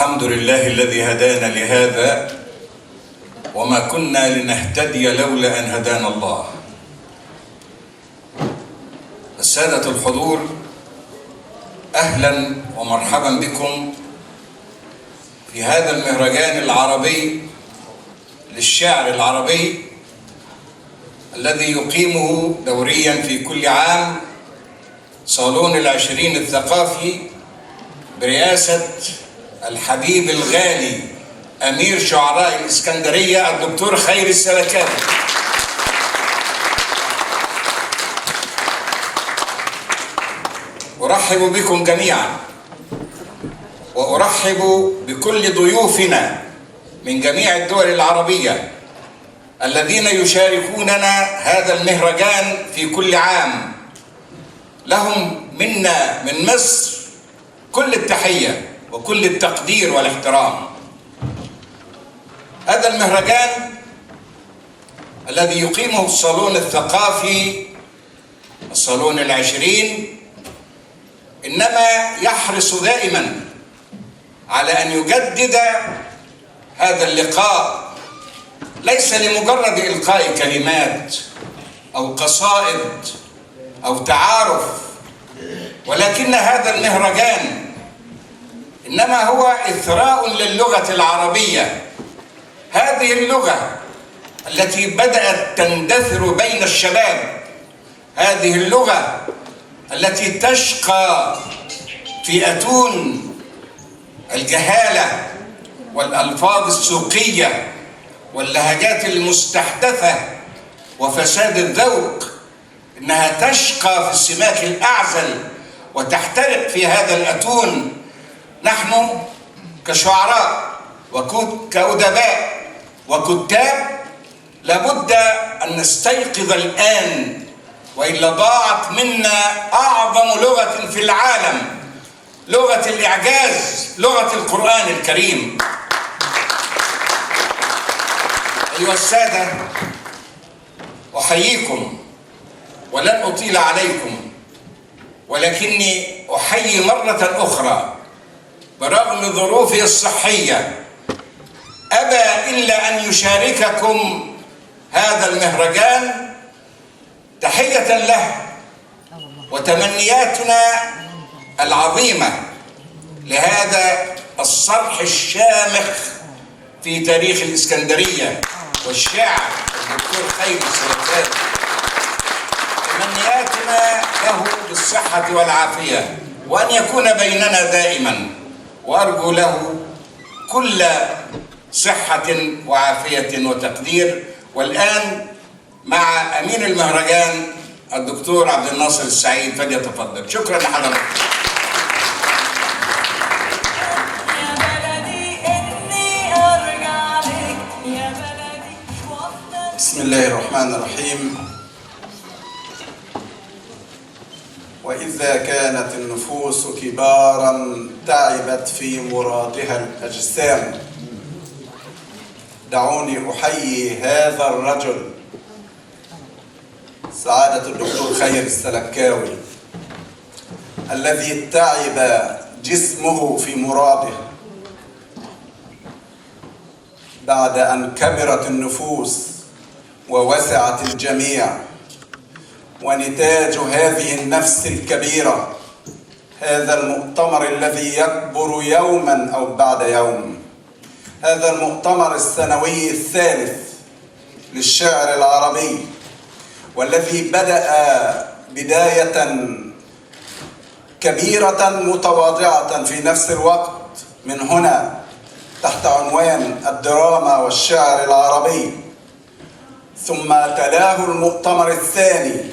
الحمد لله الذي هدانا لهذا وما كنا لنهتدي لولا أن هدانا الله. السادة الحضور، أهلا ومرحبا بكم في هذا المهرجان العربي للشعر العربي الذي يقيمه دوريا في كل عام صالون العشرين الثقافي برئاسة الحبيب الغالي أمير شعراء الإسكندرية الدكتور خير السلكاوي. أرحب بكم جميعا وأرحب بكل ضيوفنا من جميع الدول العربية الذين يشاركوننا هذا المهرجان في كل عام. لهم منا من مصر كل التحية وكل التقدير والاحترام. هذا المهرجان الذي يقيمه الصالون الثقافي الصالون العشرين إنما يحرص دائما على أن يجدد هذا اللقاء، ليس لمجرد إلقاء كلمات أو قصائد أو تعارف، ولكن هذا المهرجان إنما هو إثراء للغة العربية، هذه اللغة التي بدأت تندثر بين الشباب، هذه اللغة التي تشقى في أتون الجهالة والألفاظ السوقية واللهجات المستحدثة وفساد الذوق، إنها تشقى في السماك الأعزل وتحترق في هذا الأتون. نحن كشعراء وكأدباء وكتاب لابد أن نستيقظ الآن، وإلا ضاعت منا أعظم لغة في العالم، لغة الإعجاز، لغة القرآن الكريم. أيها السادة، أحييكم ولن أطيل عليكم، ولكني أحيي مرة أخرى برغم ظروفه الصحية أبى إلا أن يشارككم هذا المهرجان تحية له وتمنياتنا العظيمة لهذا الصرح الشامخ في تاريخ الإسكندرية والشاعر الدكتور خير السلكاوي. تمنياتنا له بالصحة والعافية وأن يكون بيننا دائما، وأرجو له كل صحة وعافية وتقدير. والآن مع أمين المهرجان الدكتور عبد الناصر السعيد، فليتفضل. شكرا لحضرتك. بسم الله الرحمن الرحيم. وإذا كانت النفوس كبارا تعبت في مرادها الأجسام، دعوني أحيي هذا الرجل سعادة الدكتور خير السلكاوي الذي تعب جسمه في مراده بعد أن كبرت النفوس ووسعت الجميع. ونتاج هذه النفس الكبيرة هذا المؤتمر الذي يكبر يوما أو بعد يوم، هذا المؤتمر السنوي الثالث للشعر العربي، والذي بدأ بداية كبيرة متواضعة في نفس الوقت من هنا تحت عنوان الدراما والشعر العربي، ثم تلاه المؤتمر الثاني،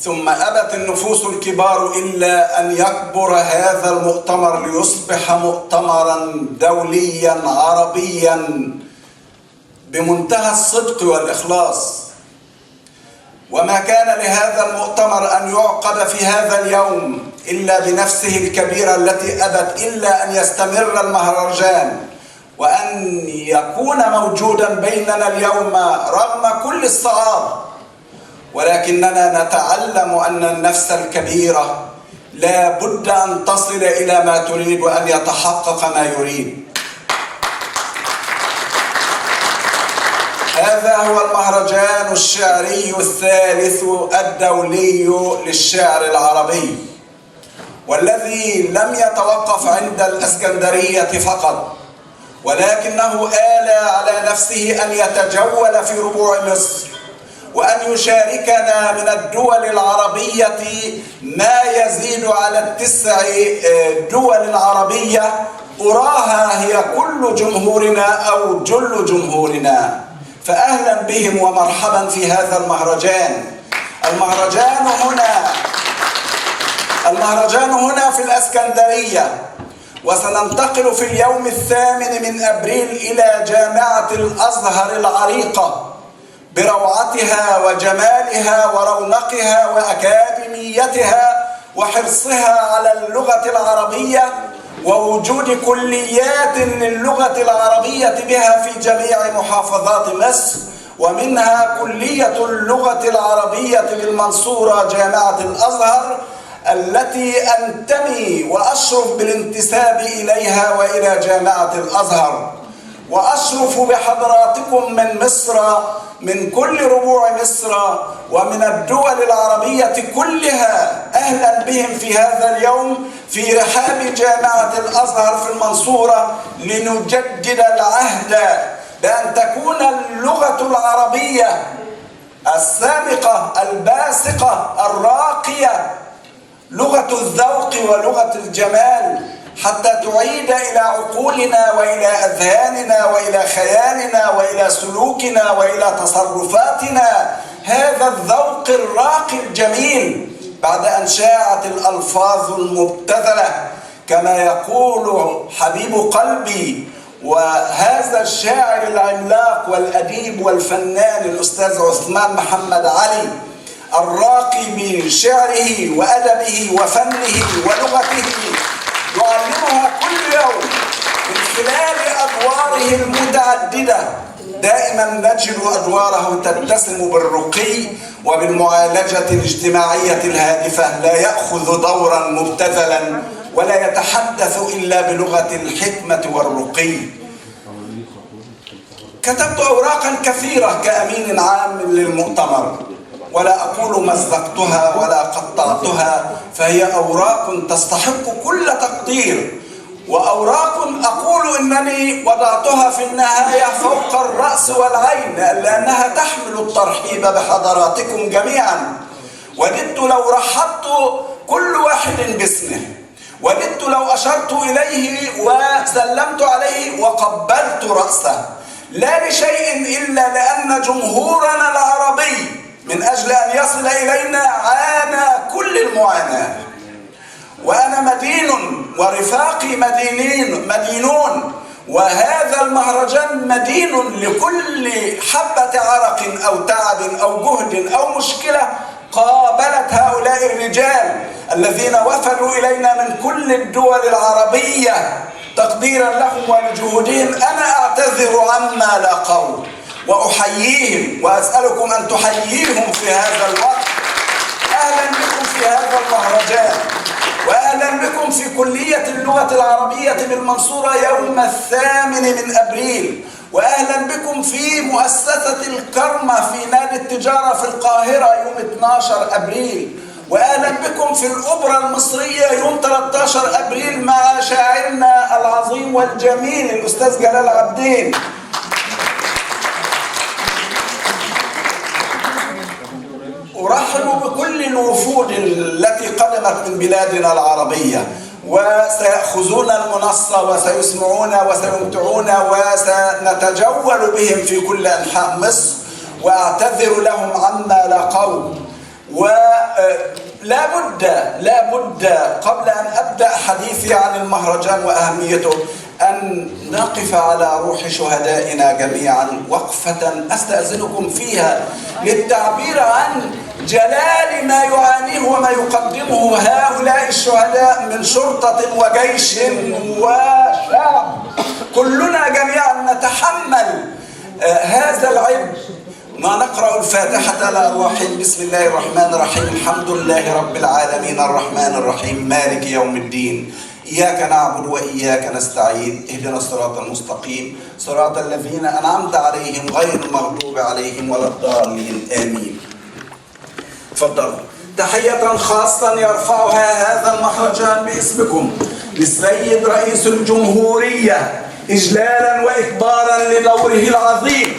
ثم أبت النفوس الكبار إلا أن يكبر هذا المؤتمر ليصبح مؤتمرا دوليا عربيا بمنتهى الصدق والإخلاص. وما كان لهذا المؤتمر أن يعقد في هذا اليوم إلا بنفسه الكبيرة التي أبت إلا أن يستمر المهرجان وأن يكون موجودا بيننا اليوم رغم كل الصعاب. ولكننا نتعلم أن النفس الكبيرة لا بد أن تصل إلى ما تريد وأن يتحقق ما يريد. هذا هو المهرجان الشعري الثالث الدولي للشعر العربي، والذي لم يتوقف عند الإسكندرية فقط، ولكنه آل على نفسه أن يتجول في ربوع مصر، وأن يشاركنا من الدول العربية ما يزيد على 9 دول عربية أراها هي كل جمهورنا أو جل جمهورنا. فأهلا بهم ومرحبا في هذا المهرجان. المهرجان هنا في الإسكندرية، وسننتقل في اليوم 8 من أبريل إلى جامعة الأزهر العريقة بروعتها وجمالها ورونقها وأكاديميتها وحرصها على اللغة العربية ووجود كليات للغة العربية بها في جميع محافظات مصر، ومنها كلية اللغة العربية بالمنصورة جامعة الأزهر التي أنتمي وأشرف بالانتساب إليها وإلى جامعة الأزهر، وأشرف بحضراتكم من مصر، من كل ربوع مصر ومن الدول العربية كلها. أهلا بهم في هذا اليوم في رحاب جامعة الأزهر في المنصورة، لنجدد العهد بأن تكون اللغة العربية السامقة الباسقة الراقية لغة الذوق ولغة الجمال، حتى تعيد إلى عقولنا وإلى أذهاننا وإلى خيالنا وإلى سلوكنا وإلى تصرفاتنا هذا الذوق الراقي الجميل، بعد أن شاعت الألفاظ المبتذلة كما يقول حبيب قلبي وهذا الشاعر العملاق والأديب والفنان الأستاذ عثمان محمد علي، الراقي بشعره وأدبه وفنه ولغته، يعلمها كل يوم من خلال أدواره المتعددة. دائما نجد أدواره تتسم بالرقي وبالمعالجة الاجتماعية الهادفة، لا يأخذ دورا مبتذلا ولا يتحدث إلا بلغة الحكمة والرقي. كتبت أوراقا كثيرة كأمين عام للمؤتمر، ولا أقول مزقتها ولا قطعتها، فهي أوراق تستحق كل تقدير، وأوراق أقول إنني وضعتها في النهاية فوق الرأس والعين، لأنها تحمل الترحيب بحضراتكم جميعا. وددت لو رحبت كل واحد باسمه، وددت لو أشرت إليه وسلمت عليه وقبلت رأسه، لا لشيء إلا لأن جمهورنا العربي من أجل أن يصل إلينا عانى كل المعاناة. وأنا مدين ورفاقي مدينون، وهذا المهرجان مدين لكل حبة عرق أو تعب أو جهد أو مشكلة قابلت هؤلاء الرجال الذين وفدوا إلينا من كل الدول العربية تقديرا لهم ولجهودهم. أنا أعتذر عما لاقوا وأحييهم وأسألكم أن تحييهم في هذا الوقت. أهلا بكم في هذا المهرجان، وأهلا بكم في كلية اللغة العربية بالمنصورة يوم 8 من أبريل، وأهلا بكم في مؤسسة الكرمة في نادي التجارة في القاهرة يوم 12 أبريل، وأهلا بكم في الأوبرا المصرية يوم 13 أبريل مع شاعرنا العظيم والجميل الأستاذ جلال عبدين. أرحب بكل الوفود التي قدمت من بلادنا العربية، وسيأخذون المنصة وسيسمعون وسيمتعون وسنتجول بهم في كل أنحاء مصر، وأعتذر لهم عما لاقوا. ولا بد قبل أن أبدأ حديثي عن المهرجان وأهميته أن نقف على روح شهدائنا جميعا وقفة أستأذنكم فيها للتعبير عن جلال ما يعانيه وما يقدمه هؤلاء الشهداء من شرطة وجيش وشعب. كلنا جميعا نتحمل هذا العبء نقرأ الفاتحة لأرواحهم. بسم الله الرحمن الرحيم. الحمد لله رب العالمين الرحمن الرحيم مالك يوم الدين، إياك نعبد وإياك نستعين، اهدنا الصراط المستقيم صراط الذين أنعمت عليهم غير المغضوب عليهم ولا الضالين آمين. تفضلوا. تحية خاصة يرفعها هذا المهرجان باسمكم للسيد رئيس الجمهورية إجلالا وإكبارا لدوره العظيم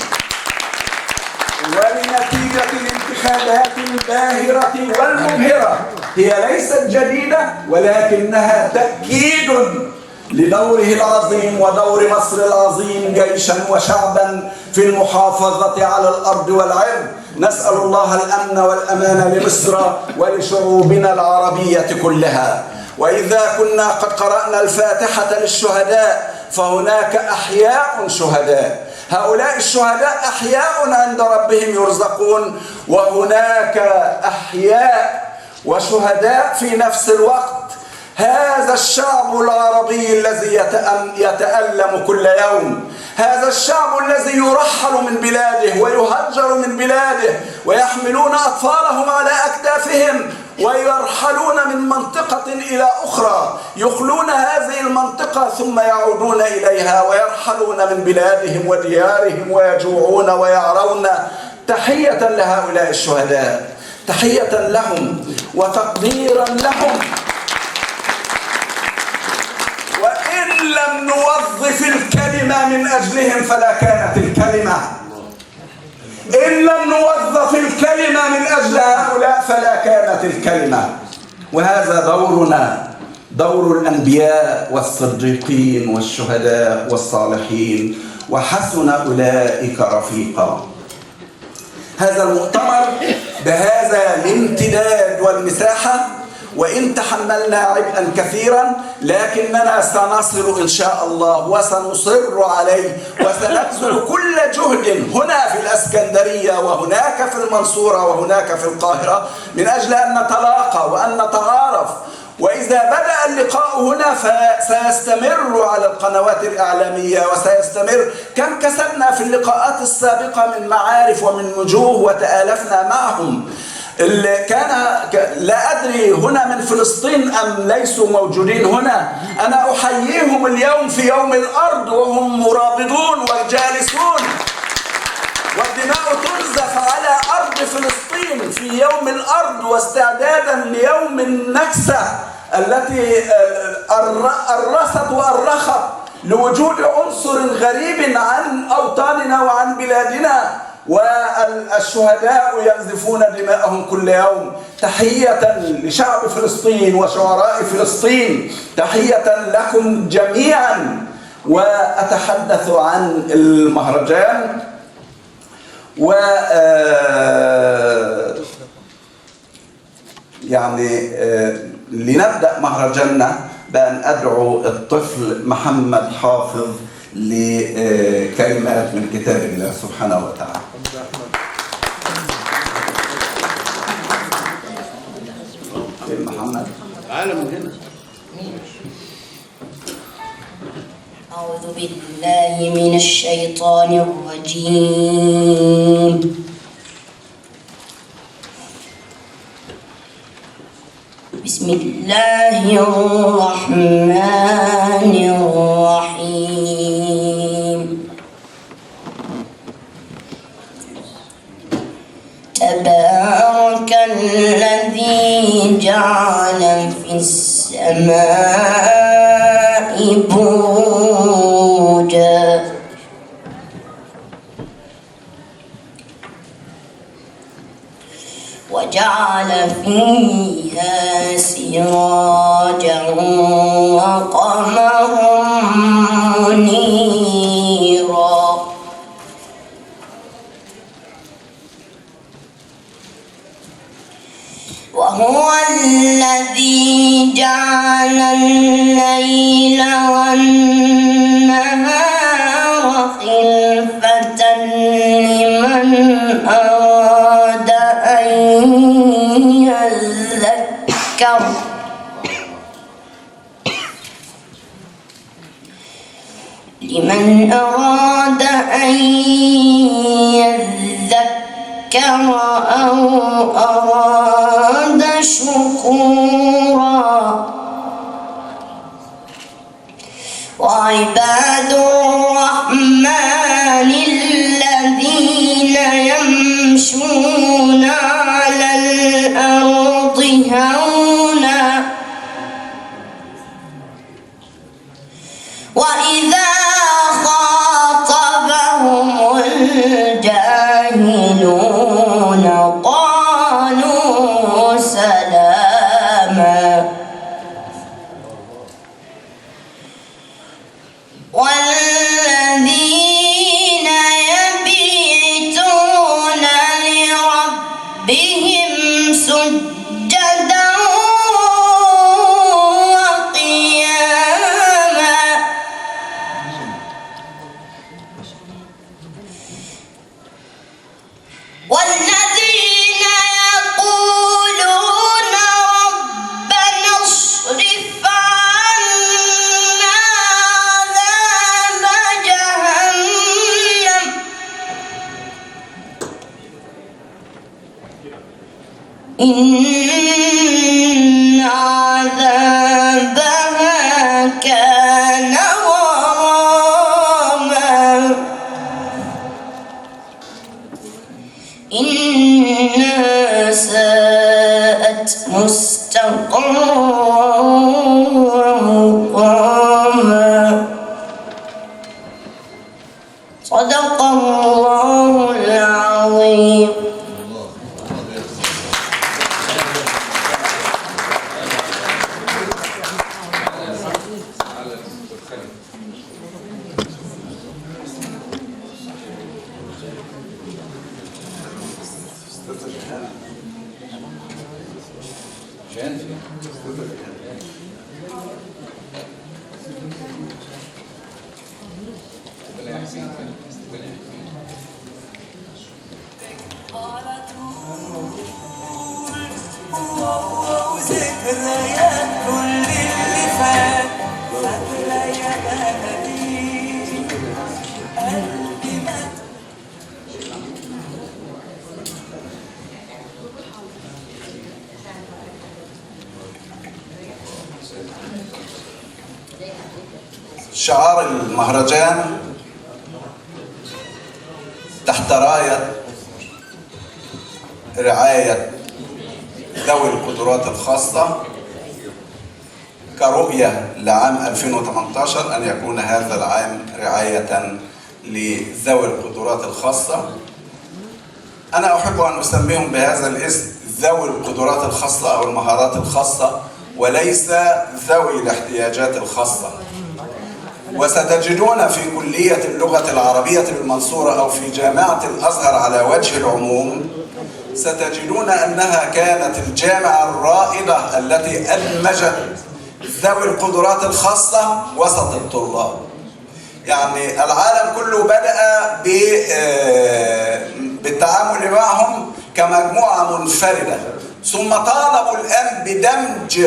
ولنتيجة الانتخابات الباهرة والمبهرة. هي ليست جديدة ولكنها تأكيد لدوره العظيم ودور مصر العظيم جيشا وشعبا في المحافظة على الأرض والعرض. نسأل الله الأمن والأمان لمصر ولشعوبنا العربية كلها. وإذا كنا قد قرأنا الفاتحة للشهداء فهناك أحياء شهداء، هؤلاء الشهداء أحياء عند ربهم يرزقون، وهناك أحياء وشهداء في نفس الوقت. هذا الشعب العربي الذي يتألم كل يوم، هذا الشعب الذي يرحل من بلاده ويهجر من بلاده ويحملون أطفالهم على أكتافهم ويرحلون من منطقة إلى أخرى، يخلون هذه المنطقة ثم يعودون إليها ويرحلون من بلادهم وديارهم ويجوعون ويعرون. تحية لهؤلاء الشهداء، تحية لهم وتقديرا لهم. وإن لم نوظف الكلمة من أجلهم فلا كانت الكلمة، إن لم نوظف الكلمة من أجل هؤلاء فلا كانت الكلمة. وهذا دورنا، دور الأنبياء والصديقين والشهداء والصالحين، وحسن أولئك رفيقا. هذا المؤتمر بهذا الامتداد والمساحة، وإن تحملنا عبئا كثيرا لكننا سنصل إن شاء الله وسنصر عليه، وسنبذل كل جهد هنا في الإسكندرية وهناك في المنصورة وهناك في القاهرة من أجل أن نتلاقى وأن نتعارف. وإذا بدأ اللقاء هنا فسيستمر على القنوات الإعلامية وسيستمر. كم كسبنا في اللقاءات السابقة من معارف ومن وجوه وتآلفنا معهم. اللي كان لا أدري هنا من فلسطين أم ليسوا موجودين هنا، أنا أحييهم اليوم في يوم الأرض وهم مرابطون وجالسون، والدماء تنزف على أرض فلسطين في يوم الأرض واستعدادا ليوم النكسة التي أرست وأرخت لوجود عنصر غريب عن أوطاننا وعن بلادنا، والشهداء ينزفون دماءهم كل يوم. تحية لشعب فلسطين وشعراء فلسطين، تحية لكم جميعا. وأتحدث عن المهرجان لنبدأ مهرجاننا بأن أدعو الطفل محمد حافظ لكلمات من كتاب الله سبحانه وتعالى. محمد تعالى من هنا. أعوذ بالله من الشيطان الرجيم. بسم الله الرحمن الرحيم. تبارك الذي جعل في السماء بروجا وجعل فيها سراجا وقمرا منيرا وهو الذي جعل الليل والنهار خلفة لمن أراد أن يذكر أو أراد شكورا وعباد الرحمن الذين يمشون على الأرض هونا وإذا خاطبهم الجاهلون قالوا سلاما والذين يبيتون لربهم سجدا وقياما والذين يقولون ربنا اصرف عنا عذاب جهنم إن عذابها كان غراما إنها ساءت مستقرا ومقاما صدق الله العظيم. ذكريات كل اللي فات فاكرة يا بلدي قلبي مات شعار المهرجان تحت راية رعاية ذوي القدرات الخاصة كرؤية لعام 2018 أن يكون هذا العام رعاية لذوي القدرات الخاصة. أنا أحب أن أسميهم بهذا الاسم ذوي القدرات الخاصة أو المهارات الخاصة وليس ذوي الاحتياجات الخاصة. وستجدون في كلية اللغة العربية بالمنصورة أو في جامعة الأزهر على وجه العموم ستجدون أنها كانت الجامعة الرائدة التي أدمجت ذوي القدرات الخاصة وسط الطلاب. يعني العالم كله بدأ بالتعامل معهم كمجموعة منفردة، ثم طالبوا الآن بدمج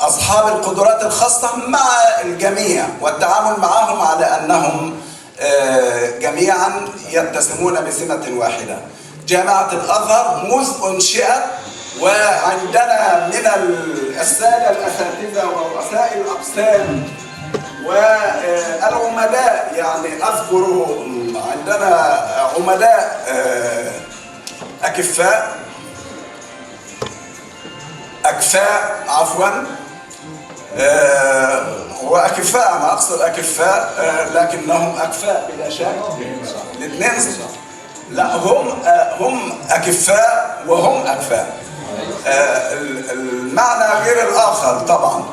أصحاب القدرات الخاصة مع الجميع والتعامل معهم على أنهم جميعا يتسمون بسمة واحدة. جامعة الأزهر منذ أنشئت وعندنا من السادة الأساتذة ورؤساء الأقسام والعمداء، يعني أذكر عندنا عمداء أكفاء وأكفاء، أنا أقصد أكفاء لكنهم أكفاء بلا شك الاثنين. لا، هم أكفاء وهم أكفاء، المعنى غير الآخر طبعا.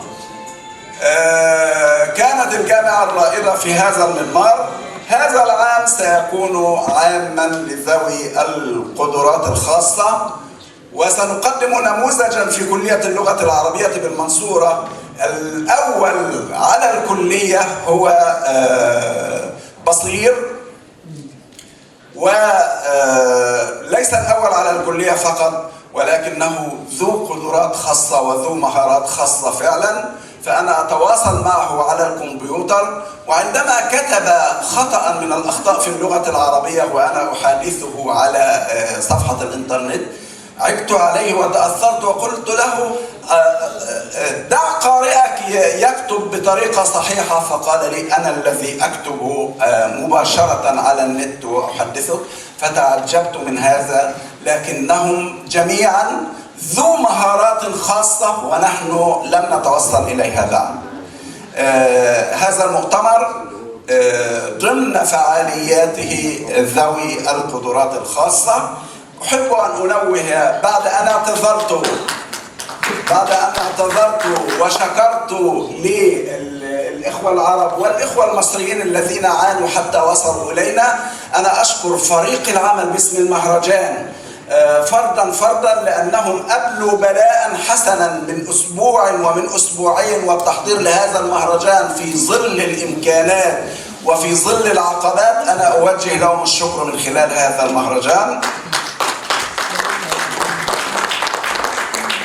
كانت الجامعة الرائدة في هذا المضمار. هذا العام سيكون عاما لذوي القدرات الخاصة، وسنقدم نموذجا في كلية اللغة العربية بالمنصورة. الأول على الكلية هو بصير، وليس الأول على الكلية فقط ولكنه ذو قدرات خاصة وذو مهارات خاصة فعلا. فأنا أتواصل معه على الكمبيوتر، وعندما كتب خطأ من الأخطاء في اللغة العربية وأنا أحادثه على صفحة الإنترنت، عبت عليه وتأثرت وقلت له دع قارئك يكتب بطريقة صحيحة، فقال لي أنا الذي أكتب مباشرة على النت وأحدثه. فتعجبت من هذا، لكنهم جميعا ذو مهارات خاصة ونحن لم نتوصل إليها بعد. هذا المؤتمر ضمن فعالياته ذوي القدرات الخاصة. أحب أن أنوه بعد أن اعتذرت وشكرت للإخوة العرب والإخوة المصريين الذين عانوا حتى وصلوا إلينا، أنا أشكر فريق العمل باسم المهرجان فردا لأنهم أبلوا بلاء حسنا من أسبوع ومن أسبوعين، والتحضير لهذا المهرجان في ظل الإمكانات وفي ظل العقبات. أنا أوجه لهم الشكر من خلال هذا المهرجان.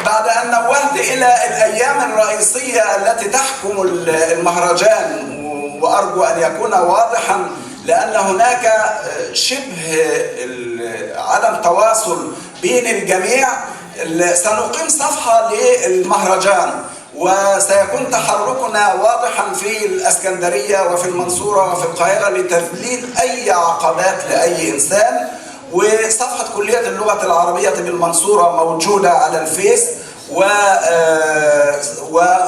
بعد أن نوهت إلى الأيام الرئيسية التي تحكم المهرجان، وأرجو أن يكون واضحا لأن هناك شبه عدم تواصل بين الجميع، سنقيم صفحة للمهرجان وسيكون تحركنا واضحا في الإسكندرية وفي المنصورة وفي القاهرة لتذليل أي عقبات لأي إنسان. وصفحة كلية اللغة العربية بالمنصورة موجودة على الفيس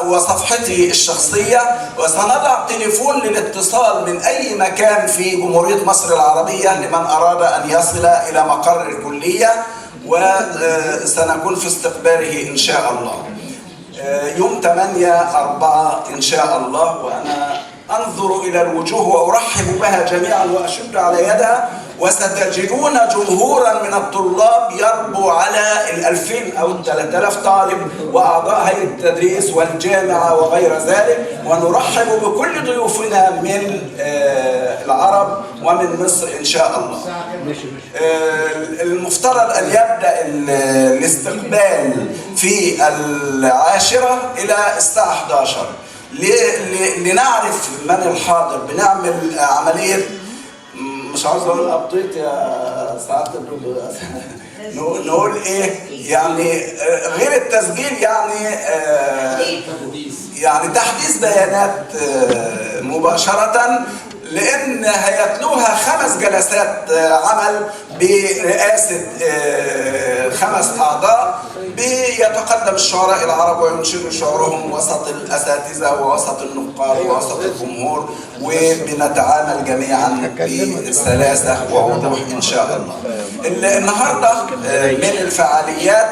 وصفحتي الشخصية، وسنضع تليفون للاتصال من أي مكان في جمهورية مصر العربية لمن أراد أن يصل إلى مقر الكلية، وسنكون في استقباله إن شاء الله يوم 8/4 إن شاء الله. وأنا أنظر إلى الوجوه وأرحب بها جميعا وأشد على يدها، وستجدون جمهورا من الطلاب يربو على 2000 أو 3000 طالب وأعضاء هيئة التدريس والجامعة وغير ذلك. ونرحب بكل ضيوفنا من العرب ومن مصر إن شاء الله. المفترض أن يبدأ الاستقبال في 10 إلى الساعة 11 لنعرف من الحاضر. بنعمل عملية مش عاوز اقول ابديت يا سعاده الدكتور، نقول ايه يعني غير التسجيل، يعني تحديث بيانات مباشره، لان هيتلوها 5 جلسات عمل برئاسه 5 اعضاء، بيتقدم الشعراء العرب وينشروا شعرهم وسط الاساتذه ووسط النقاد ووسط الجمهور، وبنتعامل جميعا بسلاسه ووضوح ان شاء الله. النهارده من الفعاليات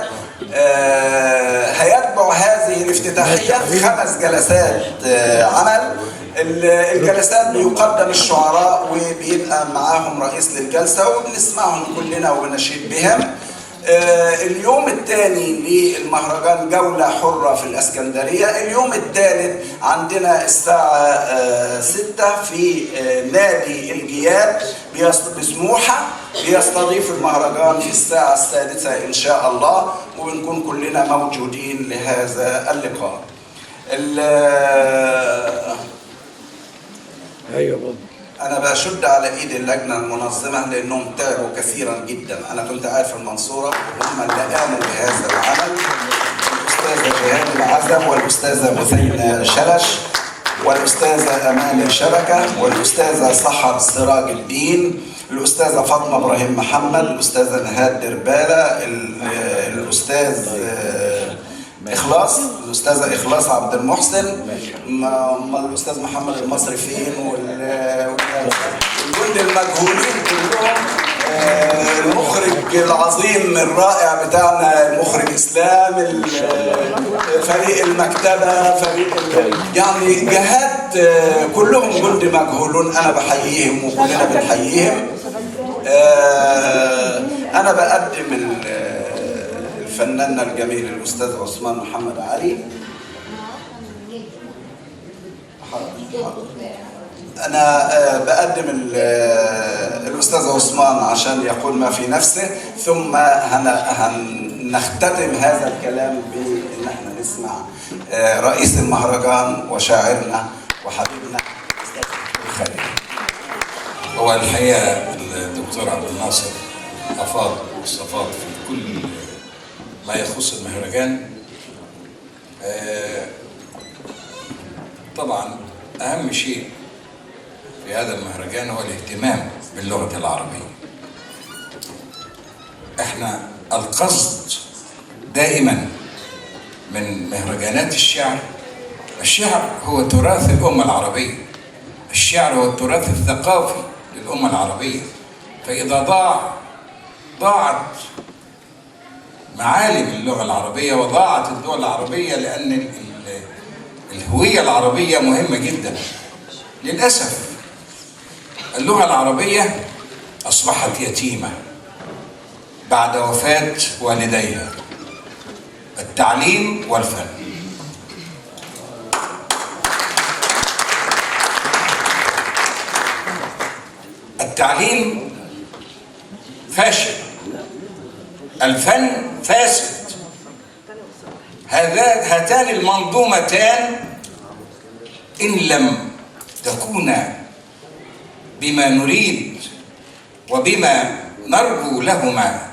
هيتبع هذه الافتتاحيه 5 جلسات عمل. الجلسات بيقدم الشعراء وبيبقى معاهم رئيس للجلسه وبنسمعهم كلنا وبنشيد بهم. اليوم الثاني للمهرجان جولة حرة في الإسكندرية. اليوم الثالث عندنا الساعة 6 في نادي الجياد بسموحة، بيستضيف المهرجان في الساعة 6 إن شاء الله، وبنكون كلنا موجودين لهذا اللقاء. ايوه بابا. أنا بشد على إيد اللجنة المنظمة لأنهم تعبوا كثيرا جدا. أنا كنت قاعد في المنصورة وهم اللي قاموا بهذا العمل، الأستاذة جهاد العزب والأستاذة بثينة شلش والأستاذة أمان الشبكة والأستاذة سحر سراج الدين، الأستاذة فاطمة إبراهيم محمد، الأستاذة نهاد دربالة، الأستاذ إخلاص، الأستاذة إخلاص عبد المحسن، الأستاذ محمد المصري فين، والجند المجهولين كلهم، المخرج العظيم الرائع بتاعنا المخرج إسلام، فريق المكتبة، يعني جهات كلهم جند مجهولون. أنا بحييهم وكلنا بنحييهم. أنا بقدم فناننا الجميل الأستاذ عثمان محمد علي. أنا بقدم الأستاذ عثمان عشان يقول ما في نفسه، ثم هنختتم هذا الكلام بأن احنا نسمع رئيس المهرجان وشاعرنا وحبيبنا الخليل. هو الحقيقة الدكتور عبد الناصر أفاض واستفاض في كل ما يخص المهرجان. طبعا أهم شيء في هذا المهرجان هو الاهتمام باللغة العربية. احنا القصد دائما من مهرجانات الشعر هو تراث الأمة العربية، الشعر هو التراث الثقافي للأمة العربية. فإذا ضاعت معالم اللغة العربية وضاعت اللغة العربية، لأن الهوية العربية مهمة جدا. للأسف اللغة العربية أصبحت يتيمة بعد وفاة والديها، التعليم والفن. التعليم فاشل، الفن فاسد. هاتان المنظومتان إن لم تكونا بما نريد وبما نرجو لهما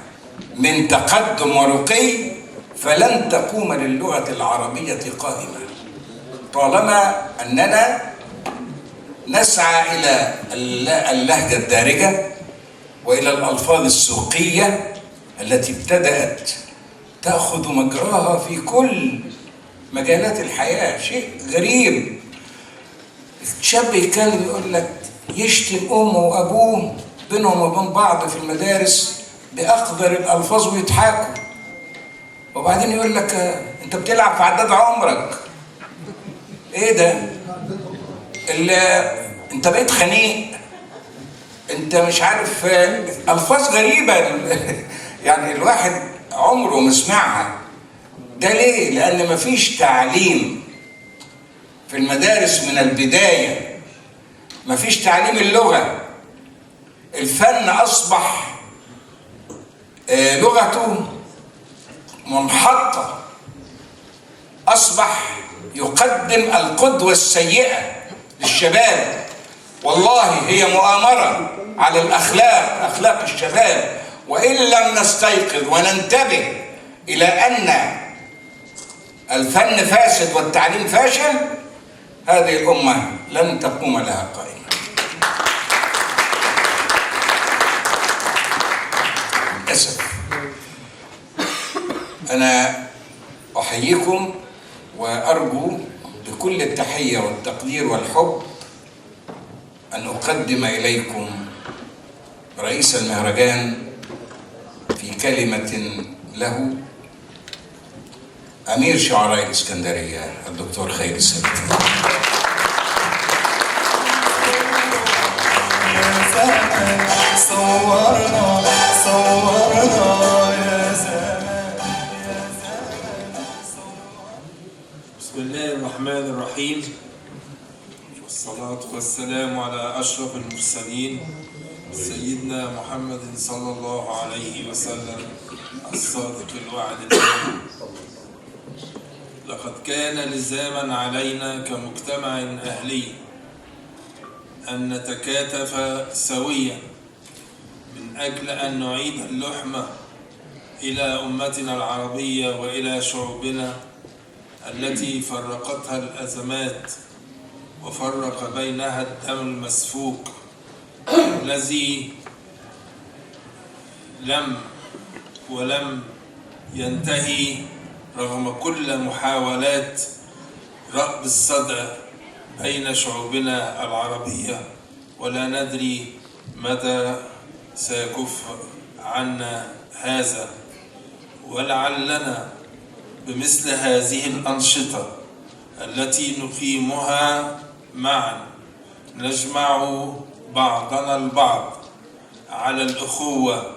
من تقدم ورقي فلن تقوم للغة العربية قائمة، طالما أننا نسعى إلى اللهجة الدارجة وإلى الألفاظ السوقية التي ابتدأت تأخذ مجراها في كل مجالات الحياة. شيء غريب، شاب يتكلم يقول لك يشتم أمه وأبوه بينهم وبين بعض في المدارس بأقذر الألفاظ ويضحكوا، وبعدين يقول لك أنت بتلعب في عداد عمرك. إيه ده؟ أنت بقيت خنيق، أنت مش عارف ألفاظ غريبة يعني الواحد عمره ما سمعها. ده ليه؟ لأن مفيش تعليم في المدارس من البداية، مفيش تعليم اللغة. الفن أصبح لغته منحطة، أصبح يقدم القدوة السيئة للشباب. والله هي مؤامرة على الأخلاق، أخلاق الشباب. وإن لم نستيقظ وننتبه إلى أن الفن فاسد والتعليم فاشل، هذه الأمة لن تقوم لها قائمة. للأسف أنا أحييكم وأرجو بكل التحية والتقدير والحب أن أقدم إليكم رئيس المهرجان في كلمة له، أمير شعراء الإسكندرية الدكتور خير السبت. صورنا يا زمان بسم الله الرحمن الرحيم، والصلاة والسلام على أشرف المرسلين سيدنا محمد صلى الله عليه وسلم الصادق الوعد الأمين. لقد كان لزاما علينا كمجتمع أهلي أن نتكاتف سويا من أجل أن نعيد اللحمة إلى أمتنا العربية وإلى شعوبنا التي فرقتها الأزمات وفرق بينها الدم المسفوك الذي لم ينتهي رغم كل محاولات رأب الصدع بين شعوبنا العربية، ولا ندري متى سيكف عنا هذا. ولعلنا بمثل هذه الأنشطة التي نقيمها معا نجمع بعضنا البعض على الأخوة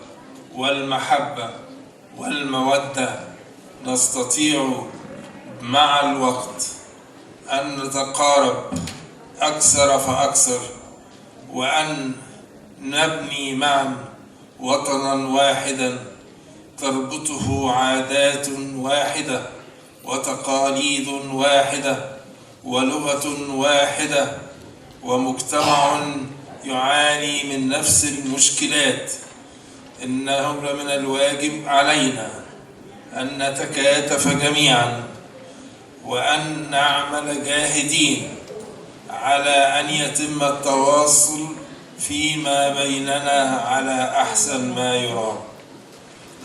والمحبة والمودة، نستطيع مع الوقت أن نتقارب أكثر فأكثر، وأن نبني معا وطنا واحدا تربطه عادات واحدة وتقاليد واحدة ولغة واحدة ومجتمع يعاني من نفس المشكلات. إنه من الواجب علينا أن نتكاتف جميعا وأن نعمل جاهدين على أن يتم التواصل فيما بيننا على أحسن ما يرام.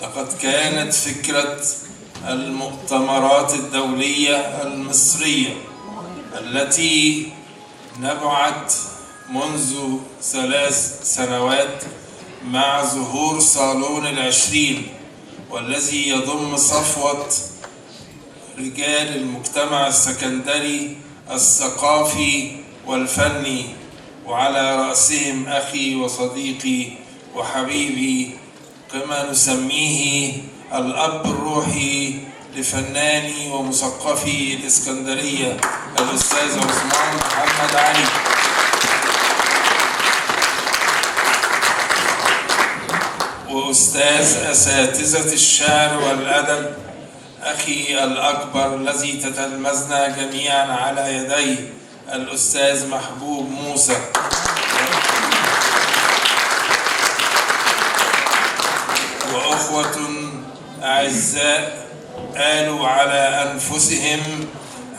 لقد كانت فكرة المؤتمرات الدولية المصرية التي نبعت منذ 3 سنوات مع ظهور صالون العشرين، والذي يضم صفوة رجال المجتمع السكندري الثقافي والفني، وعلى رأسهم أخي وصديقي وحبيبي كما نسميه الأب الروحي لفناني ومثقفي الإسكندرية الأستاذ عثمان محمد علي. وأستاذ أساتذة الشعر والأدب أخي الأكبر الذي تتلمذنا جميعا على يديه الأستاذ محبوب موسى. وأخوة أعزاء آلوا على أنفسهم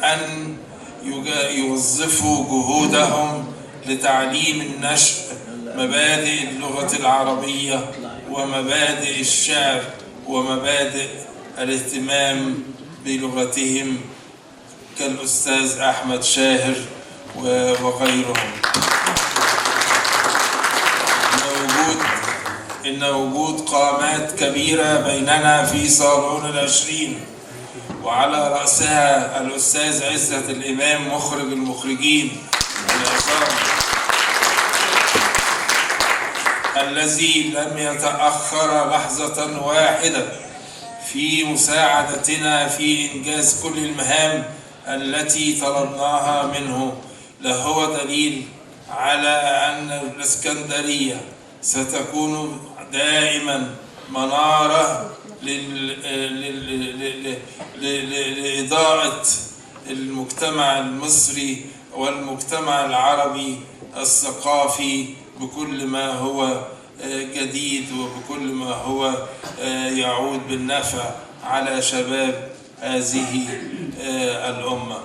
أن يوظفوا جهودهم لتعليم النشء مبادئ اللغة العربية ومبادئ الشعر ومبادئ الاهتمام بلغتهم كالأستاذ أحمد شاهر وغيرهم. إن وجود قامات كبيرة بيننا في صالون العشرين، وعلى رأسها الأستاذ عزت الإمام مخرج المخرجين العظام الذي لم يتأخر لحظة واحدة في مساعدتنا في إنجاز كل المهام التي طلبناها منه، لهو دليل على أن الإسكندرية ستكون دائما منارة لإضاءة المجتمع المصري والمجتمع العربي الثقافي بكل ما هو جديد وبكل ما هو يعود بالنفع على شباب هذه الأمة.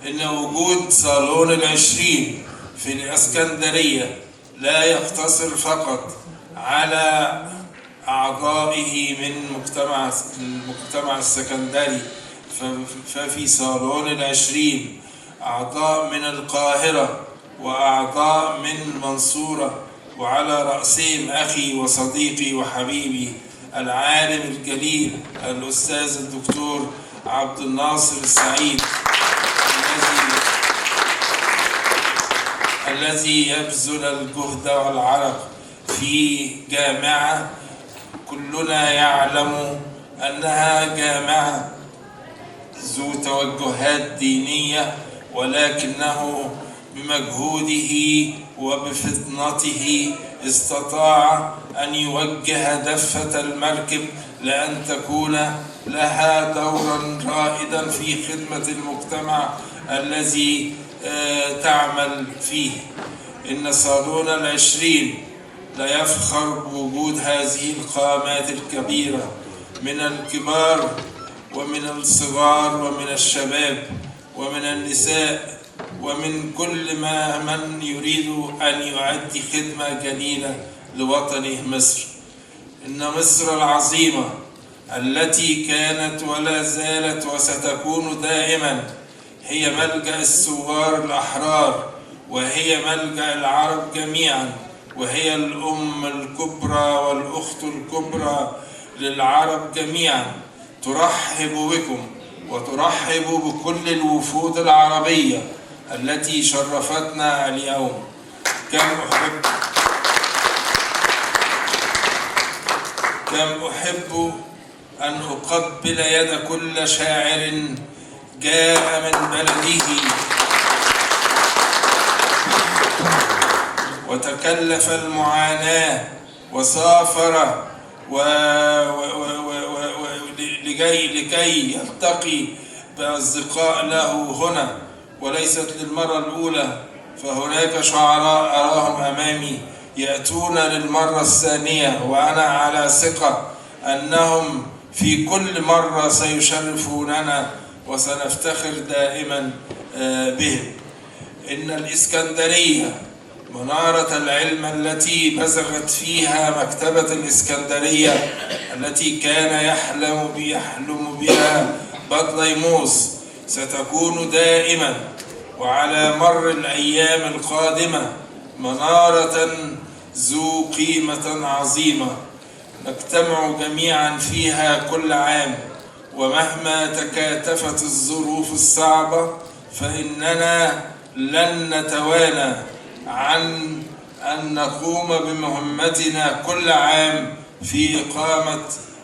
إن وجود صالون العشرين في الإسكندرية لا يقتصر فقط على أعضائه من المجتمع السكندري، ففي صالون العشرين أعضاء من القاهرة وأعضاء من المنصورة، وعلى رأسهم أخي وصديقي وحبيبي العالم الجليل الأستاذ الدكتور عبد الناصر السعيد الذي يبذل الجهد والعرق في جامعة كلنا يعلم أنها جامعة ذو توجهات دينية، ولكنه بمجهوده وبفطنته استطاع أن يوجه دفة المركب لأن تكون لها دورا رائدا في خدمة المجتمع الذي تعمل فيه. إن صالون العشرين لا يفخر بوجود هذه القامات الكبيرة من الكبار ومن الصغار ومن الشباب ومن النساء ومن كل من يريد أن يؤدي خدمة جليلة لوطنه مصر. إن مصر العظيمة التي كانت ولا زالت وستكون دائما هي ملجأ الثوار الأحرار، وهي ملجأ العرب جميعا، وهي الأم الكبرى والأخت الكبرى للعرب جميعا. ترحب بكم وترحب بكل الوفود العربية التي شرفتنا اليوم. كم أحب أن أقبل يد كل شاعر جاء من بلده وتكلف المعاناة وسافر لكي يلتقي بأصدقاء له هنا وليست للمرة الأولى، فهناك شعراء أراهم أمامي يأتون للمرة الثانية، وأنا على ثقة أنهم في كل مرة سيشرفوننا وسنفتخر دائما بهم. إن الإسكندرية منارة العلم التي بزغت فيها مكتبة الإسكندرية التي كان يحلم بها بطليموس ستكون دائما وعلى مر الأيام القادمة منارة ذو قيمة عظيمة نجتمع جميعا فيها كل عام، ومهما تكاتفت الظروف الصعبة فإننا لن نتوانى عن أن نقوم بمهمتنا كل عام في إقامة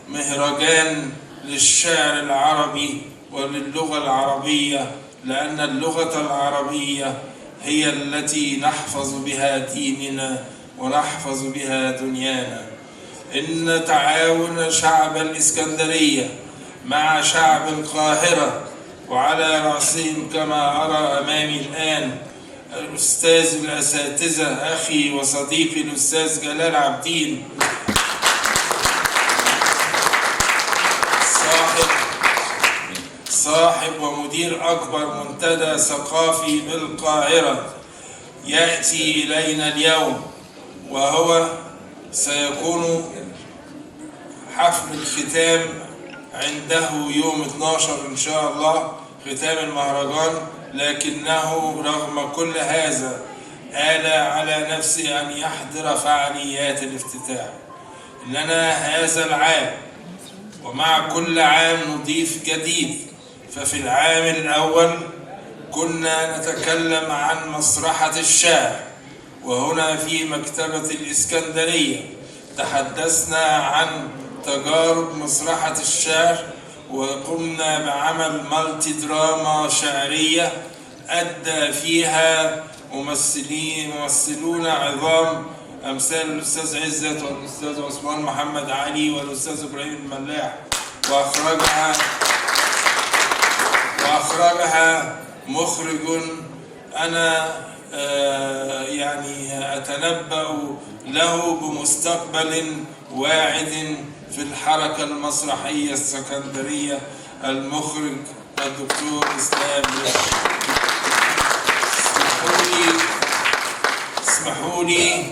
مهرجان للشعر العربي وللغة العربية، لأن اللغة العربية هي التي نحفظ بها ديننا ونحفظ بها دنيانا. إن تعاون شعب الإسكندرية مع شعب القاهرة، وعلى رأسهم كما أرى أمامي الآن الأستاذ الأساتذة أخي وصديقي الأستاذ جلال عابدين، صاحب ومدير أكبر منتدى ثقافي بالقاهرة، يأتي إلينا اليوم، وهو سيكون حفل الختام عنده يوم 12 إن شاء الله، ختام المهرجان. لكنه رغم كل هذا آل على نفسه أن يحضر فعاليات الافتتاح. إننا هذا العام ومع كل عام نضيف جديد، ففي العام الأول كنا نتكلم عن مسرحة الشعر، وهنا في مكتبة الإسكندرية تحدثنا عن تجارب مسرحة الشعر، وقمنا بعمل مالتي دراما شعرية أدى فيها ممثلون عظام أمثال الأستاذ عزت والأستاذ عثمان محمد علي والأستاذ إبراهيم الملاح، وأخرجها مخرج أنا يعني أتنبأ له بمستقبل واعد في الحركة المسرحية السكندرية، المخرج الدكتور إسلام. اسمحوا لي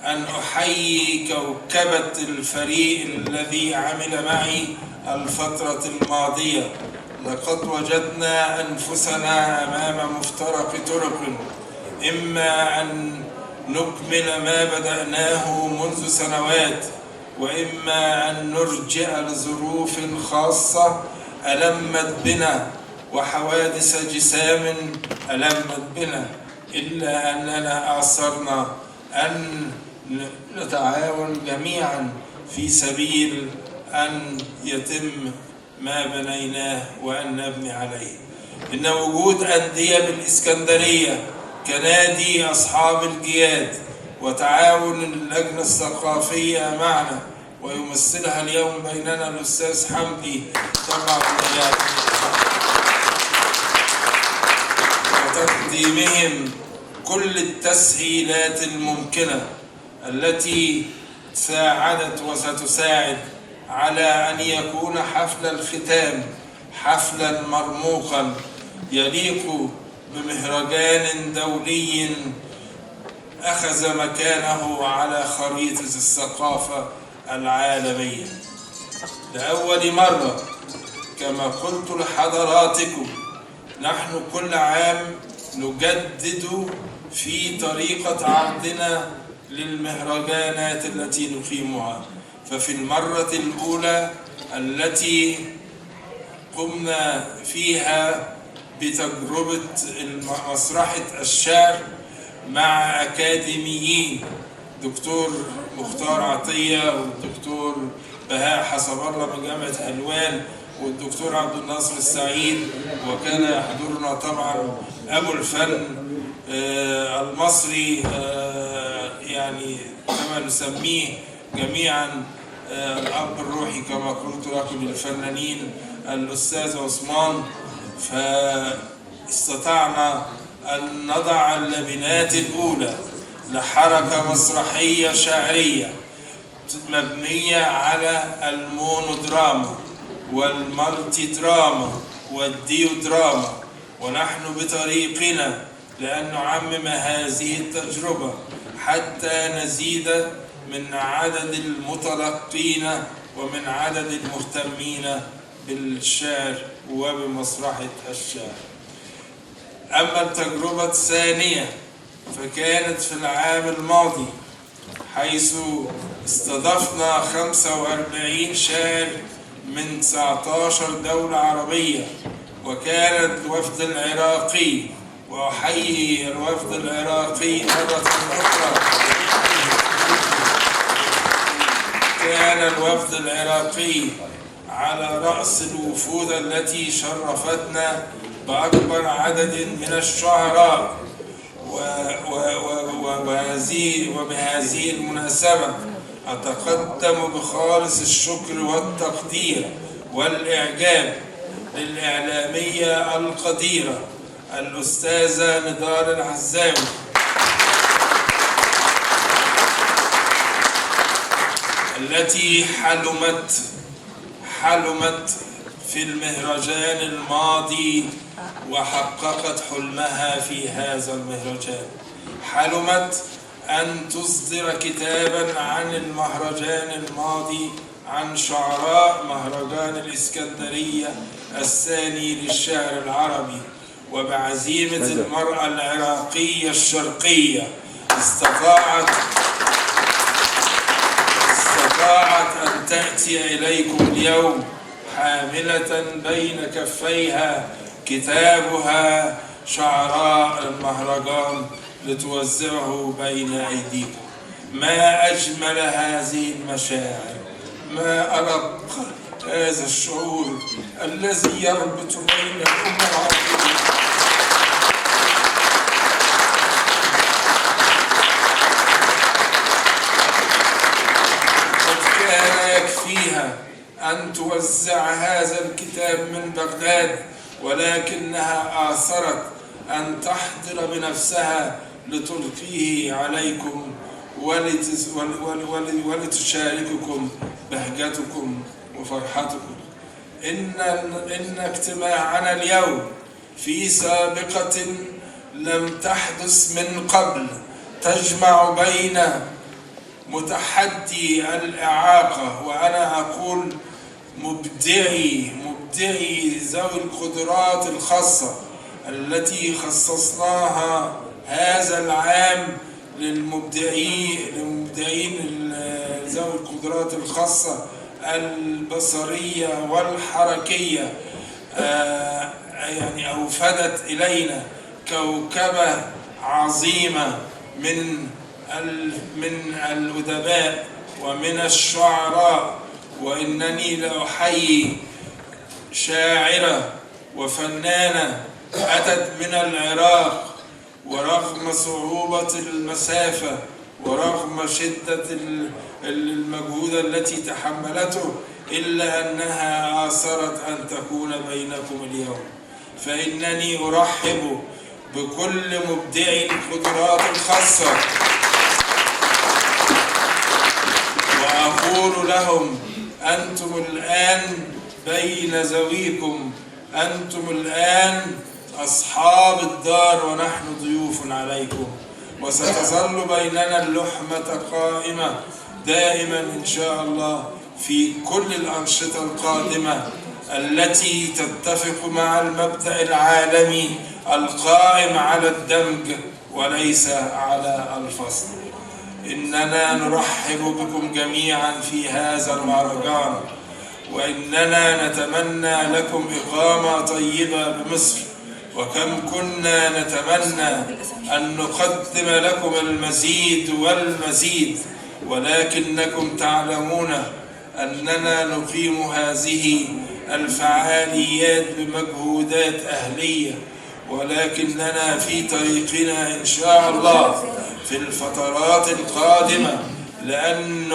أن أحيي كوكبة الفريق الذي عمل معي الفترة الماضية. لقد وجدنا أنفسنا أمام مفترق طرق، إما أن نكمل ما بدأناه منذ سنوات، وإما أن نرجع لظروف خاصة ألمت بنا وحوادث جسام ألمت بنا، إلا أننا أعصرنا أن نتعاون جميعا في سبيل أن يتم ما بنيناه وأن نبني عليه. إن وجود أندية بالإسكندرية كنادي أصحاب الجياد وتعاون اللجنة الثقافية معنا، ويمثلها اليوم بيننا الأستاذ حمدي طبعا، وتقديمهم كل التسهيلات الممكنة التي ساعدت وستساعد على أن يكون حفل الختام حفلا مرموقا يليق بمهرجان دولي أخذ مكانه على خريطة الثقافة العالمية. لأول مرة كما قلت لحضراتكم نحن كل عام نجدد في طريقة عرضنا للمهرجانات التي نقيمها. ففي المرة الأولى التي قمنا فيها بتجربة مسرحة الشعر مع أكاديميين، دكتور مختار عطية والدكتور بهاء حسب الله من جامعة حلوان والدكتور عبد الناصر السعيد، وكان يحضرنا طبعا أبو الفن المصري يعني كما نسميه جميعا الأب الروحي كما قلت لكم للفنانين الأستاذ عثمان. فاستطعنا أن نضع اللبنات الأولى لحركة مسرحية شعرية مبنية على المونودراما والمالتي دراما والديودراما، ونحن بطريقنا لأن نعمم هذه التجربة حتى نزيد من عدد المتلقين ومن عدد المهتمين بالشعر وبمسرحة الشعر. أما التجربة الثانية فكانت في العام الماضي، حيث استضفنا 45 شاعر من 19 دولة عربية، وكان الوفد العراقي، وأحيي الوفد العراقي مرة أخرى، كان الوفد العراقي على رأس الوفود التي شرفتنا بأكبر عدد من الشعراء. وبهذه المناسبة أتقدم بخالص الشكر والتقدير والإعجاب للإعلامية القديرة الأستاذة نضال العزاوي، التي حلمت في المهرجان الماضي وحققت حلمها في هذا المهرجان. حلمت أن تصدر كتابا عن المهرجان الماضي عن شعراء مهرجان الإسكندرية الثاني للشعر العربي، وبعزيمة المرأة العراقية الشرقية استطاعت أن تأتي إليكم اليوم حاملة بين كفيها كتابها شعراء المهرجان لتوزعه بين أيديكم. ما أجمل هذه المشاعر، ما أرق هذا الشعور الذي يربط بين الأمة العربية. قد كان يكفيها أن توزع هذا الكتاب من بغداد، ولكنها آثرت أن تحضر بنفسها لتلقيه عليكم ولتشارككم بهجتكم وفرحتكم. إن اجتماعنا اليوم في سابقة لم تحدث من قبل تجمع بين متحدي الإعاقة، وأنا أقول مبدعي ذوي القدرات الخاصة التي خصصناها هذا العام للمبدعين ذوي القدرات الخاصة البصرية والحركية. يعني أوفدت إلينا كوكبة عظيمة من الأدباء ومن الشعراء، وإنني لأحيي شاعرة وفنانة أتت من العراق، ورغم صعوبة المسافة ورغم شدة المجهود التي تحملته إلا أنها آثرت أن تكون بينكم اليوم. فإنني أرحب بكل مبدعي القدرات الخاصة وأقول لهم أنتم الآن بين ذويكم، أنتم الآن أصحاب الدار ونحن ضيوف عليكم، وستظل بيننا اللحمة قائمة دائما إن شاء الله في كل الأنشطة القادمة التي تتفق مع المبدأ العالمي القائم على الدمج وليس على الفصل. إننا نرحب بكم جميعا في هذا المهرجان، وإننا نتمنى لكم إقامة طيبة بمصر، وكم كنا نتمنى أن نقدم لكم المزيد والمزيد، ولكنكم تعلمون أننا نقيم هذه الفعاليات بمجهودات أهلية، ولكننا في طريقنا إن شاء الله في الفترات القادمة لأن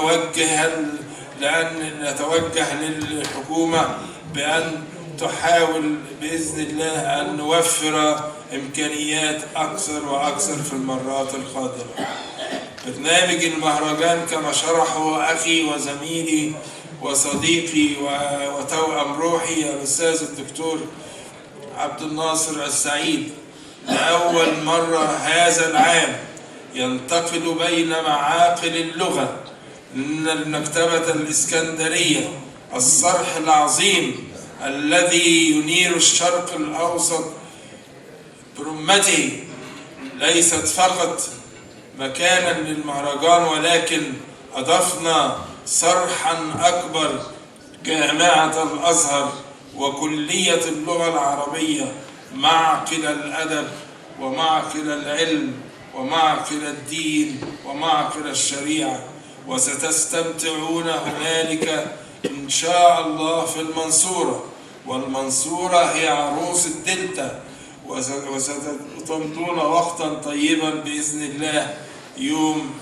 نتوجه للحكومة بأن تحاول بإذن الله أن نوفر إمكانيات أكثر وأكثر في المرات القادمة. برنامج المهرجان كما شرحه أخي وزميلي وصديقي وتوأم روحي الأستاذ الدكتور عبد الناصر السعيد، لأول مرة هذا العام ينتقل بين معاقل اللغة من المكتبة الإسكندرية الصرح العظيم الذي ينير الشرق الأوسط برمته، ليست فقط مكانا للمهرجان ولكن أضفنا صرحا أكبر، جامعة الأزهر وكلية اللغة العربية، معقل الأدب ومعقل العلم ومعقل الدين ومعقل الشريعة. وستستمتعون هنالك إن شاء الله في المنصورة، والمنصورة هي عروس الدلتا، وستمضون وقتا طيبا بإذن الله يوم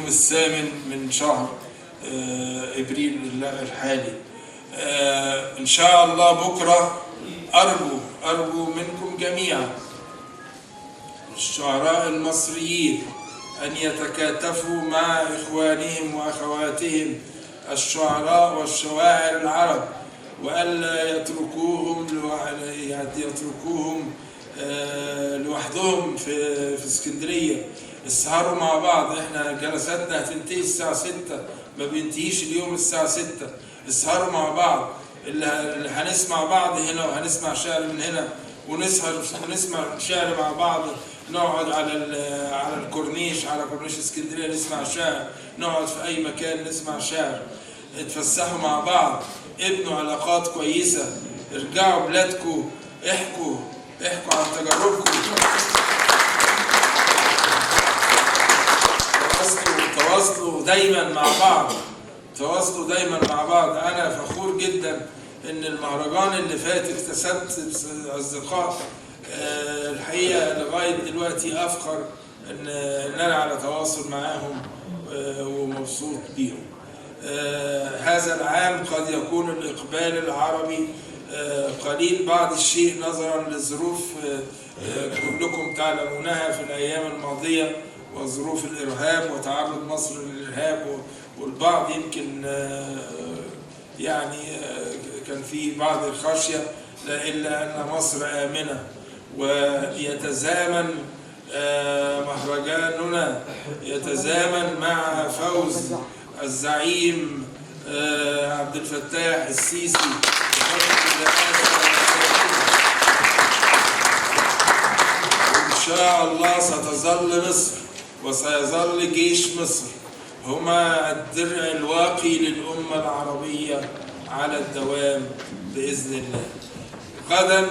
الثامن من شهر إبريل الحالي. إن شاء الله بكرة أرجو منكم جميعا الشعراء المصريين أن يتكاتفوا مع إخوانهم وأخواتهم الشعراء والشواعر العرب، وألا يتركوهم لوحدهم في اسكندرية. اسهروا مع بعض، احنا جلساتنا هتنتهي الساعة 6، ما بينتهيش اليوم الساعة 6. اسهروا مع بعض، اللي هنسمع بعض هنا وهنسمع شعر من هنا، ونسمع شعر مع بعض، نقعد على الكورنيش، على كورنيش اسكندرية نسمع شعر، نقعد في أي مكان نسمع شعر، اتفسحوا مع بعض، ابنوا علاقات كويسة، ارجعوا بلادكم، احكوا عن تجاربكم، تواصلوا دايما مع بعض. أنا فخور جدا إن المهرجان اللي فات اكتسبت أصدقاء الحقيقة لغاية دلوقتي أفخر إن أنا على تواصل معاهم ومبسوط بيهم. هذا العام قد يكون الإقبال العربي قليل بعض الشيء نظرا للظروف كلكم تعلمونها في الأيام الماضية، وظروف الإرهاب وتعرض مصر للإرهاب، والبعض يمكن يعني كان في بعض الخشية، إلا أن مصر آمنة، ويتزامن مهرجاننا يتزامن مع فوز الزعيم عبد الفتاح السيسي. إن شاء الله ستظل مصر وسيظل جيش مصر هما الدرع الواقي للأمة العربية على الدوام بإذن الله. غدا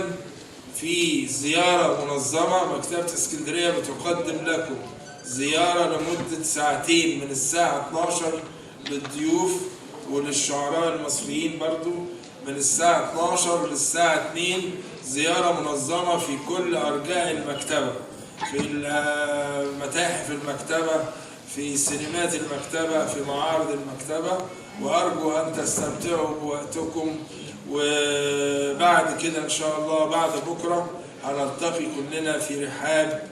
في زيارة منظمة، مكتبة اسكندرية بتقدم لكم زيارة لمدة ساعتين من الساعة 12 للضيوف وللشعراء المصريين برضو، من الساعة 12 للساعة 2 زيارة منظمة في كل أرجاء المكتبة، في متاحف المكتبة، في سينمات المكتبة، في معارض المكتبة، وأرجو أن تستمتعوا بوقتكم. وبعد كده إن شاء الله بعد بكرة هنلتقي كلنا في رحاب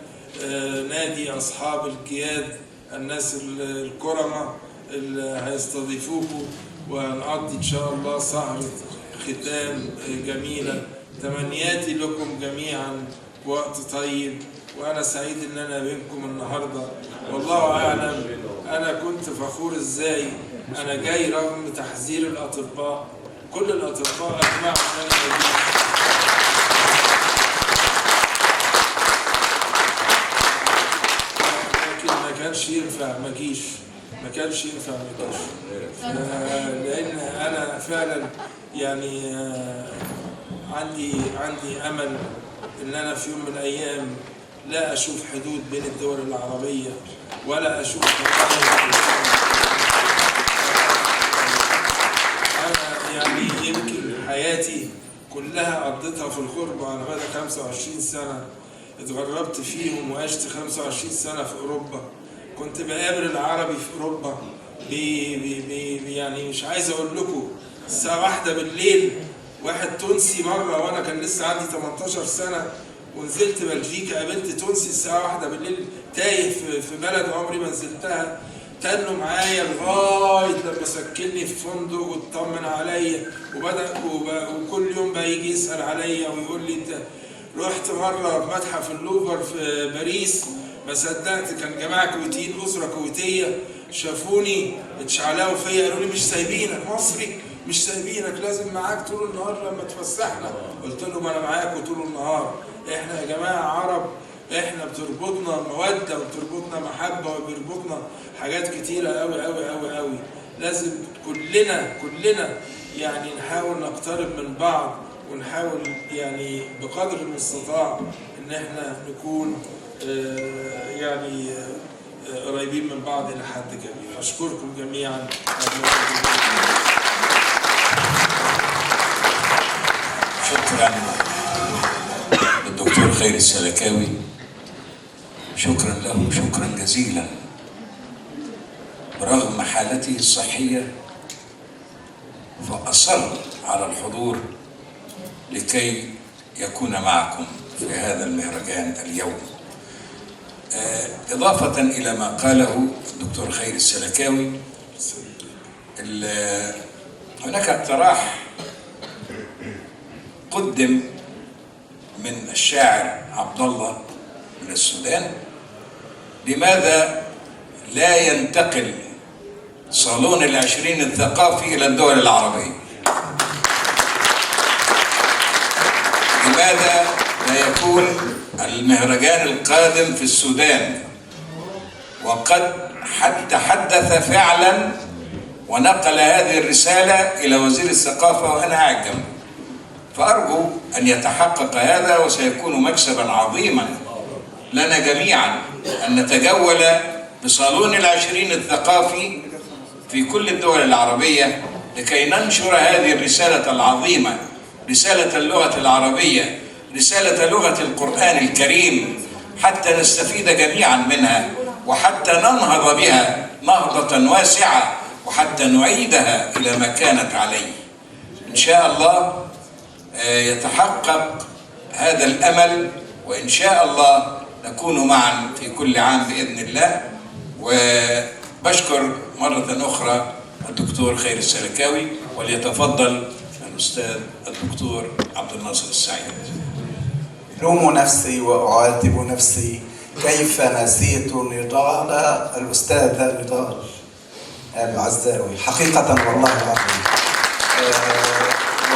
نادي أصحاب الكياد، الناس الكرمة اللي هيستضيفوكم، وهنقضي إن شاء الله سهرة ختام جميلة. تمنياتي لكم جميعا وقت طيب، وأنا سعيد إن أنا بينكم النهاردة، والله أعلم أنا كنت فخور إزاي أنا جاي رغم تحذير الأطباء. كل الأطباء أجمعوا أن أنا جاي، لكن ما كانش ينفع ما أجيش، لأن أنا فعلا يعني عندي أمل إن أنا في يوم من الأيام لا أشوف حدود بين الدول العربية، ولا أشوف أنا يعني يمكن حياتي كلها قضيتها في الغربة على مدى 25 سنة، اتغربت فيهم وعشت 25 سنة في أوروبا. كنت بقابل العربي في أوروبا يعني مش عايز أقول لكم الساعة 1 بالليل واحد تونسي مرة وأنا كان لسه عندي 18 سنة ونزلت بلجيكا، قابلت تونسي الساعة 1 بالليل تايه في بلد عمري ما نزلتها، تنوا معايا لغاية لما سكنني في فندق واطمن عليا وكل يوم بقى يجي يسأل عليا ويقول لي أنت رحت مرة متحف اللوفر في باريس، ما صدقت كان جماعة كويتيين أسرة كويتية شافوني اتشعلقوا فيا قالوا لي مش سايبينك مصري، مش سايبينك لازم معاك طول النهار لما تفسحنا. قلت لهم أنا معاكم طول النهار، إحنا يا جماعة عرب، إحنا بتربطنا مودة وبتربطنا محبة وبيربطنا حاجات كتيرة أوي أوي أوي أوي. لازم كلنا يعني نحاول نقترب من بعض ونحاول يعني بقدر المستطاع إن إحنا نكون يعني قريبين من بعض إلى حد كبير. أشكركم جميعا. شكرا للدكتور خيري السلكاوي، شكرا له شكرا جزيلا. برغم حالته الصحية فأصر على الحضور لكي يكون معكم في هذا المهرجان اليوم. إضافة إلى ما قاله الدكتور خيري السلكاوي، هناك اقتراح قدم من الشاعر عبد الله من السودان: لماذا لا ينتقل صالون العشرين الثقافي إلى الدول العربية؟ لماذا لا يكون المهرجان القادم في السودان؟ وقد تحدث فعلا ونقل هذه الرسالة إلى وزير الثقافة وأنا قاعد جنبه، فأرجو أن يتحقق هذا، وسيكون مكسبا عظيما لنا جميعا أن نتجول بصالون العشرين الثقافي في كل الدول العربية لكي ننشر هذه الرسالة العظيمة، رسالة اللغة العربية، رسالة لغة القرآن الكريم، حتى نستفيد جميعا منها وحتى ننهض بها نهضة واسعة وحتى نعيدها إلى ما كانت عليه. إن شاء الله يتحقق هذا الأمل، وإن شاء الله نكون معا في كل عام بإذن الله. وبشكر مرة أخرى الدكتور خيري السلكاوي، وليتفضل الأستاذ الدكتور عبد الناصر السعيد. ألوم نفسي وأعاتب نفسي كيف نسيت نضال الأستاذ نضال العزاوي حقيقة والله العظيم،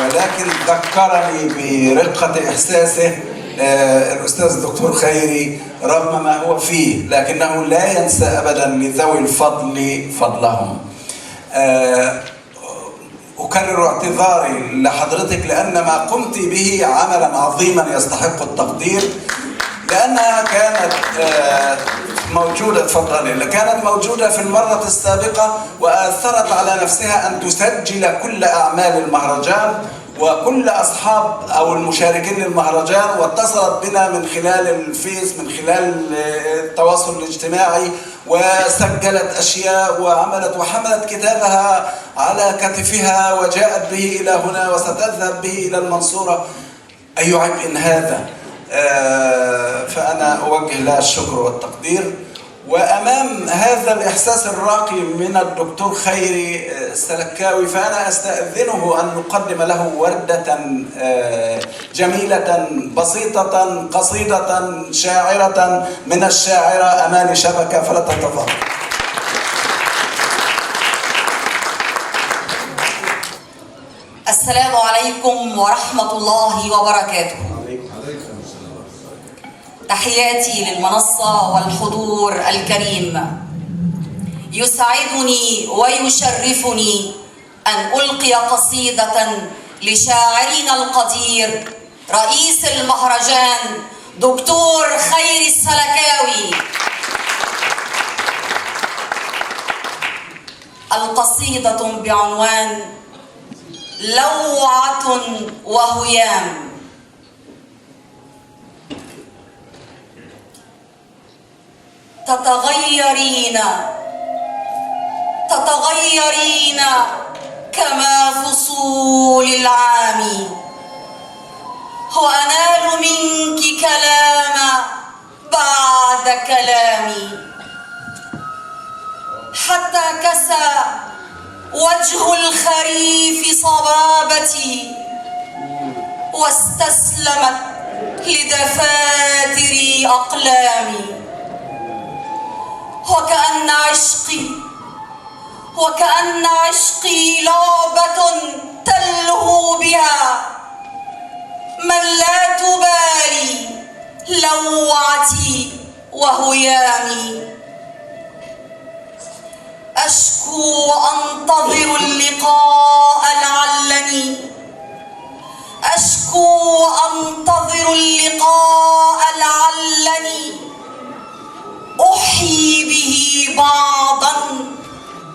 ولكن ذكرني برقة إحساسه الأستاذ الدكتور خيري رغم ما هو فيه، لكنه لا ينسى أبدا لذوي الفضل فضلهم. أكرر اعتذاري لحضرتك لأن ما قمت به عملا عظيما يستحق التقدير، لأنها كانت موجودة كانت موجودة في المرة السابقة وأثرت على نفسها أن تسجل كل أعمال المهرجان وكل أصحاب أو المشاركين للمهرجان، واتصلت بنا من خلال الفيس من خلال التواصل الاجتماعي وسجلت أشياء وعملت وحملت كتابها على كتفها وجاءت به إلى هنا وستذهب به إلى المنصورة. أي عبء هذا! فأنا أوجه لها الشكر والتقدير. وأمام هذا الإحساس الراقي من الدكتور خيري السلكاوي فأنا أستأذنه أن نقدم له وردة جميلة بسيطة قصيدة شاعرة من الشاعرة أماني شبكة، فلتتفضل. السلام عليكم ورحمة الله وبركاته. تحياتي للمنصة والحضور الكريم. يسعدني ويشرفني أن ألقي قصيدة لشاعرنا القدير رئيس المهرجان دكتور خيري السلكاوي. القصيدة بعنوان لوعة وهيام. تتغيرين كما فصول العام، وأنال منك كلاما بعد كلامي، حتى كسى وجه الخريف صبابتي، واستسلمت لدفاتر أقلامي. وكأن عشقي لعبة تلهو بها من لا تبالي لوعتي وهيامي. أشكو وأنتظر اللقاء لعلني أحيي به بعضا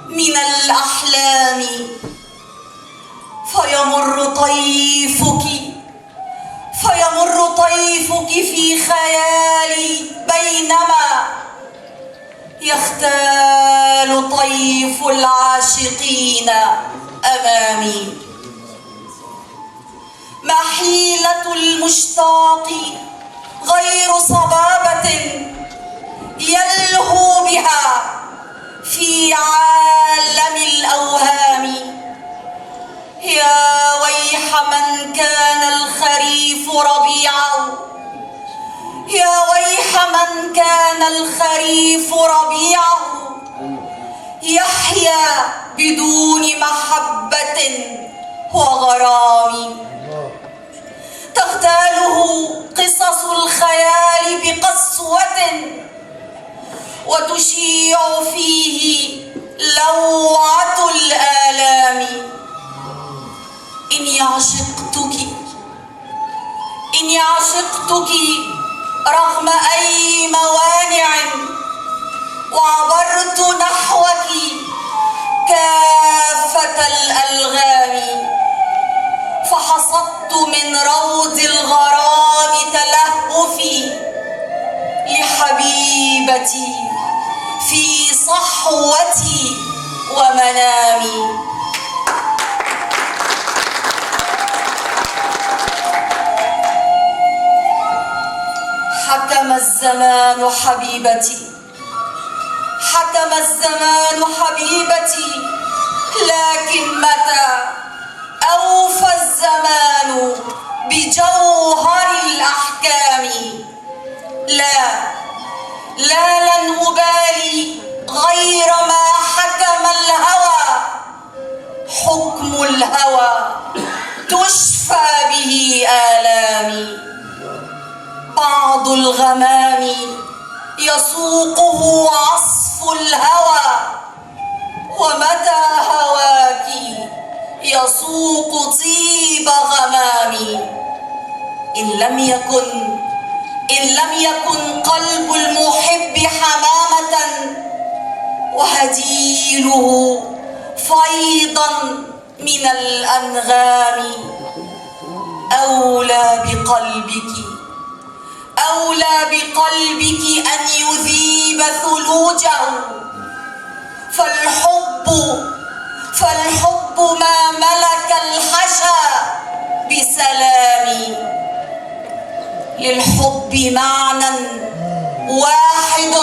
من الأحلام. فيمر طيفك في خيالي، بينما يختال طيف العاشقين أمامي. محيلة المشتاق غير صبابة يلهو بها في عالم الأوهام. يا ويح من كان الخريف ربيعه، يحيا بدون محبة وغرام. تغتاله قصص الخيال بقسوة، وتشيع فيه لوعة الآلام. إني عشقتك رغم أي موانع، وعبرت نحوك كافة الألغام. فحصدت من روض الغرام تلهفي لحبيبتي في صحوتي ومنامي. حكم الزمان حبيبتي، لكن متى أوفى الزمان بجوهر الأحكام؟ لا لن أبالي غير ما حكم الهوى. حكم الهوى تشفى به آلامي. بعض الغمام يسوقه عصف الهوى، ومتى هواك يسوق طيب غمامي. إن لم يكن قلب المحب حمامة، وهديله فيضا من الأنغام. أولى بقلبك أن يذيب ثلوجه، فالحب ما ملك الحشا بسلام. للحب معنى واحد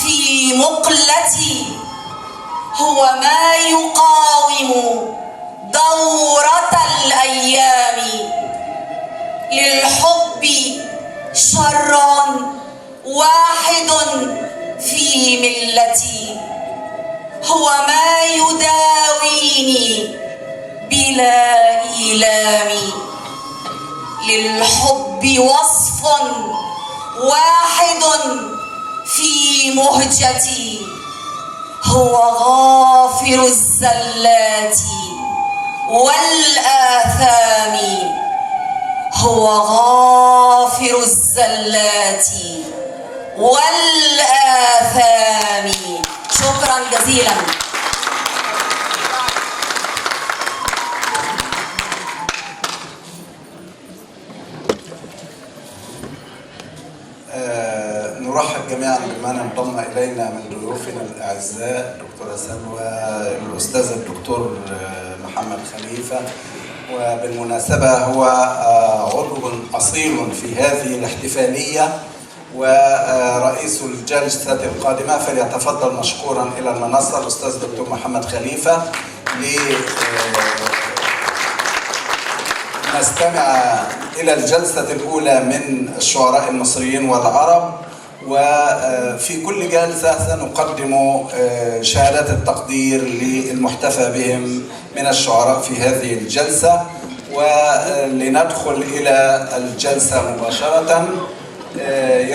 في مقلتي، هو ما يقاوم دورة الأيام. للحب شر واحد في ملتي، هو ما يداويني بلا إيلام. للحب وصف واحد في مهجتي، هو غافر الزلات والآثام. هو غافر الزلات والآثام. شكرا جزيلا. نرحب جميعا بمن انضم إلينا. إلينا من ضيوفنا الأعزاء الدكتورة سلوى، الأستاذ الدكتور محمد خليفة، وبالمناسبة هو عضو أصيل في هذه الاحتفالية ورئيس الجلسة القادمة، فليتفضل مشكورا إلى المنصة الأستاذ الدكتور محمد خليفة نستمع إلى الجلسة الأولى من الشعراء المصريين والعرب. وفي كل جلسة سنقدم شهادات التقدير للمحتفى بهم من الشعراء في هذه الجلسة. ولندخل إلى الجلسة مباشرة.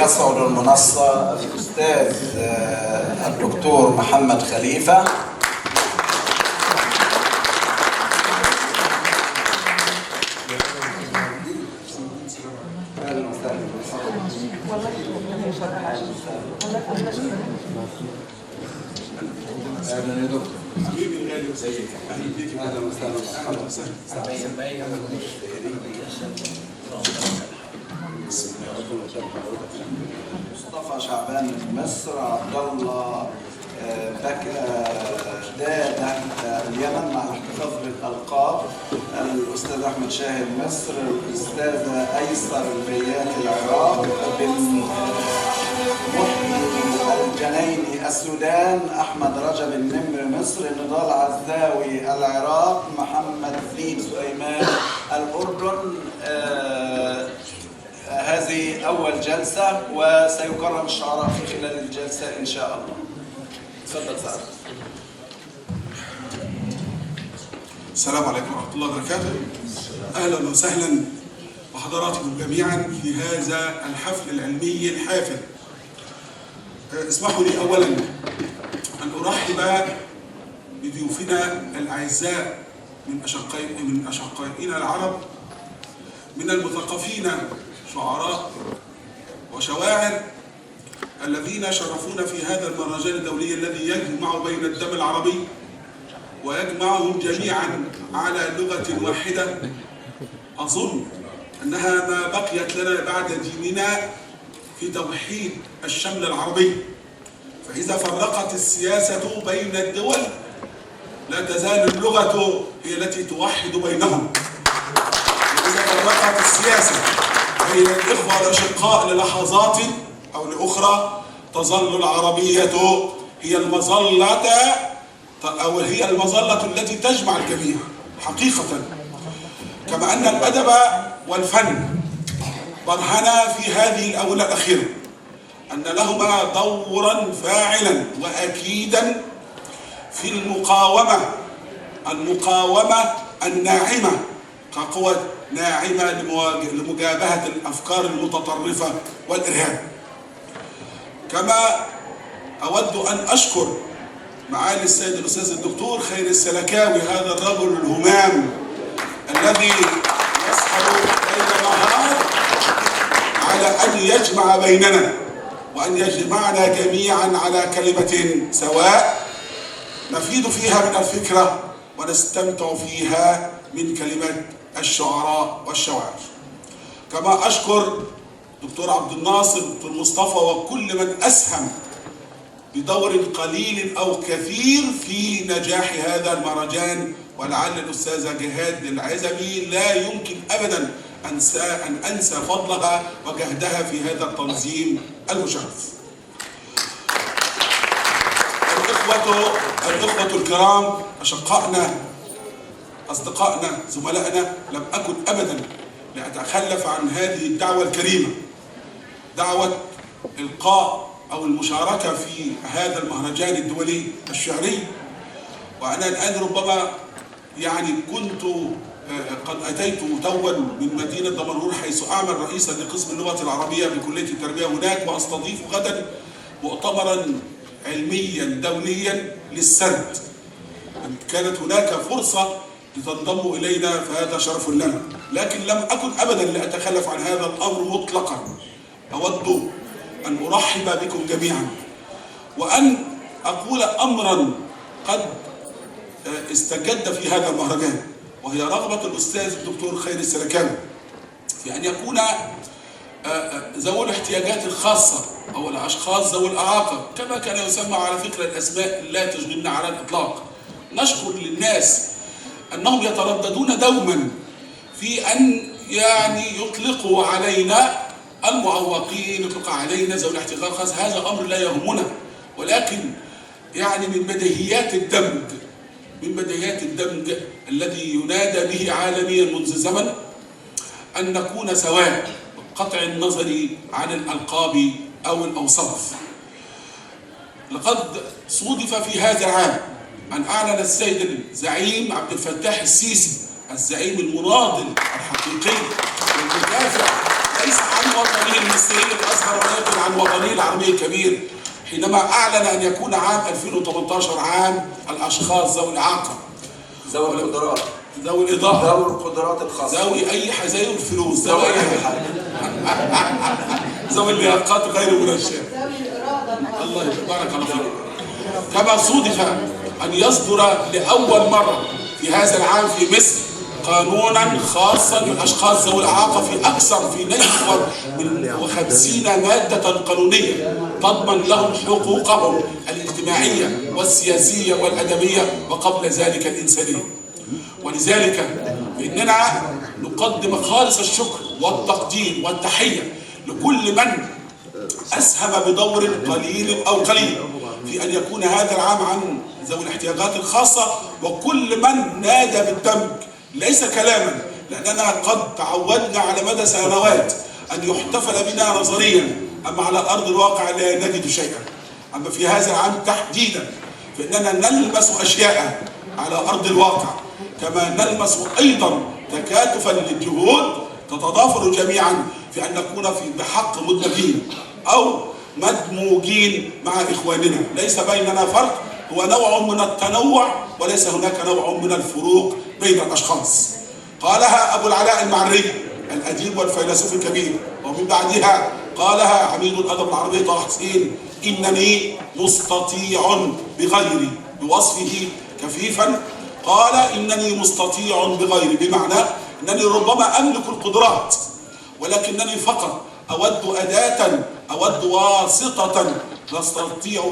يصعد المنصة الأستاذ الدكتور محمد خليفة. اهلا يا دكتور. حبيبي الغالي وزيك. اهلا بيك. اهلا وسهلا. اهلا وسهلا. مصطفى شعبان من مصر، عبد الله داده اليمن مع الاحتفاظ بالالقاب، الاستاذ احمد شاهد مصر، الاستاذه ايسر البيات العراق، بن محيي الجنيني السودان، احمد رجب النمر مصر، نضال عزاوي العراق، محمد زين سليمان الاردن. هذه أول جلسة وسيكرم الشعراء في خلال الجلسة إن شاء الله. تفضل سعد. السلام عليكم ورحمة الله وبركاته. أهلا وسهلا بحضراتكم جميعا في هذا الحفل العلمي الحافل. اسمحوا لي أولا أن أرحب بضيوفنا الأعزاء من أشقائنا العرب، من المثقفين شعراء وشواعر الذين شرفونا في هذا المهرجان الدولي الذي يجمع بين الدم العربي ويجمعهم جميعا على لغة واحدة. أظن أنها ما بقيت لنا بعد ديننا في توحيد الشمل العربي، فإذا فرقت السياسة بين الدول لا تزال اللغة هي التي توحد بينهم. إذا فرقت السياسة بين الإخوة الأشقاء للحظات أو لأخرى تظل العربية هي المظلة التي تجمع الجميع حقيقة. كما أن الأدب والفن برهنا في هذه الآونة الأخيرة أن لهما دورا فاعلا وأكيدا في المقاومة الناعمة كقوة ناعمة لمجابهة الأفكار المتطرفة والإرهاب. كما أود أن أشكر معالي السيد الأستاذ الدكتور خير السلكاوي، هذا الرجل الهمام الذي يسهر ليل نهار على أن يجمع بيننا وأن يجمعنا جميعا على كلمة سواء نفيد فيها من الفكرة ونستمتع فيها من كلمات الشعراء والشواعر. كما أشكر دكتور عبد الناصر، دكتور مصطفى، وكل من أسهم بدور قليل أو كثير في نجاح هذا المهرجان. ولعل الأستاذة جهاد العزبي لا يمكن أبدا أن أنسى فضلها وجهدها في هذا التنظيم المشرف. الإخوة الكرام، أشقائنا، أصدقائنا، زملائنا، لم أكن أبدا لأتخلف عن هذه الدعوة الكريمة، دعوة إلقاء أو المشاركة في هذا المهرجان الدولي الشعري. وأنا الآن ربما كنت قد أتيت توا من مدينة دمنهور، حيث أعمل رئيسا لقسم اللغة العربية بكلية التربية هناك، وأستضيف غدا مؤتمرا علميا دوليا للسرد. كانت هناك فرصة لتنضموا إلينا فهذا شرف لنا، لكن لم أكن أبدا لأتخلف عن هذا الأمر مطلقا. أود أن أرحب بكم جميعا وأن أقول أمرا قد استجد في هذا المهرجان، وهي رغبة الأستاذ الدكتور خير السلكاوي في أن يكون ذوي الاحتياجات الخاصة أو الأشخاص ذوي الإعاقة، كما كان يسمى على فكرة الأسماء لا تشغلنا على الإطلاق. نشكر للناس أنهم يترددون دوما في أن يعني يطلقوا علينا المعوقين، يطلق علينا ذوي الاحتياجات الخاصة. هذا أمر لا يهمنا، ولكن يعني من بديهيات الدمج الذي ينادى به عالميا منذ زمن أن نكون سواء، قطع النظر عن الألقاب أو الأوصاف. لقد صودف في هذا العام أن أعلن السيد الزعيم عبد الفتاح السيسي، الزعيم المناضل الحقيقي والمدافع ليس عن وطنه المصري الأصغر ولكن عن وطنه العربي الكبير، حينما أعلن أن يكون عام 2018 عام الأشخاص ذوي الإعاقة، ذوي القدرات، ذوي الإضاءة، ذوي القدرات الخاصة، ذوي أي حزايا الفلوس، ذوي أي حاجة، ذوي اللياقات غير منشأة. الله يبارك الله فيك. كما صودف أن يصدر لأول مرة في هذا العام في مصر قانونا خاصا بالاشخاص ذوي الاعاقه في اكثر من 50 ماده قانونيه تضمن لهم حقوقهم الاجتماعيه والسياسيه والادبيه وقبل ذلك الانسانيه. ولذلك فاننا نقدم خالص الشكر والتقدير والتحيه لكل من اسهم بدور قليل او قليل في ان يكون هذا العام عن ذوي الاحتياجات الخاصه، وكل من نادى بالدمج ليس كلاما، لأننا قد تعودنا على مدى سنوات أن يحتفل بنا نظريا، أما على أرض الواقع لا نجد شيئا. أما في هذا العام تحديدا فإننا نلمس أشياء على أرض الواقع، كما نلمس أيضا تكاتفا للجهود تتضافر جميعا في أن نكون بحق مدمجين أو مدموجين مع إخواننا. ليس بيننا فرق، هو نوع من التنوع وليس هناك نوع من الفروق بين الأشخاص. قالها أبو العلاء المعري الأديب والفيلسوف الكبير، ومن بعدها قالها عميد الأدب العربي طه حسين: إنني مستطيع بغيري، بوصفه كفيفا قال إنني مستطيع بغيري، بمعنى أنني ربما أملك القدرات ولكنني فقط أود أداة، أود واسطة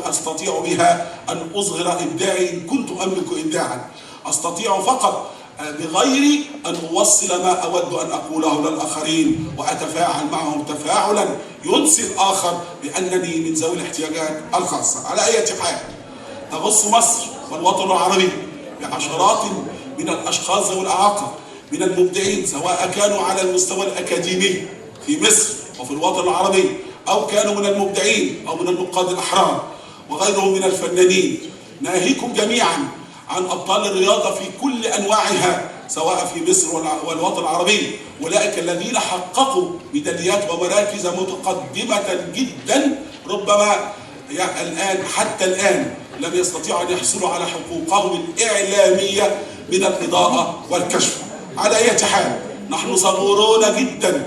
أستطيع بها أن أظهر إبداعي إن كنت أملك إبداعا. أستطيع فقط بغيري أن أوصل ما أود أن أقوله للآخرين وأتفاعل معهم تفاعلا ينسي الآخر بأنني من ذوي الاحتياجات الخاصة. على أي حال تغص مصر والوطن العربي بعشرات من الأشخاص ذوي الإعاقة من المبدعين، سواء كانوا على المستوى الأكاديمي في مصر وفي الوطن العربي، أو كانوا من المبدعين أو من النقاد الأحرار وغيرهم من الفنانين. ناهيكم جميعا عن أبطال الرياضة في كل أنواعها سواء في مصر والوطن العربي، أولئك الذين حققوا ميداليات ومراكز متقدمة جدا، ربما الآن حتى الآن لم يستطيعوا أن يحصلوا على حقوقهم الإعلامية من الإضاءة والكشف. على أي حال نحن صبورون جدا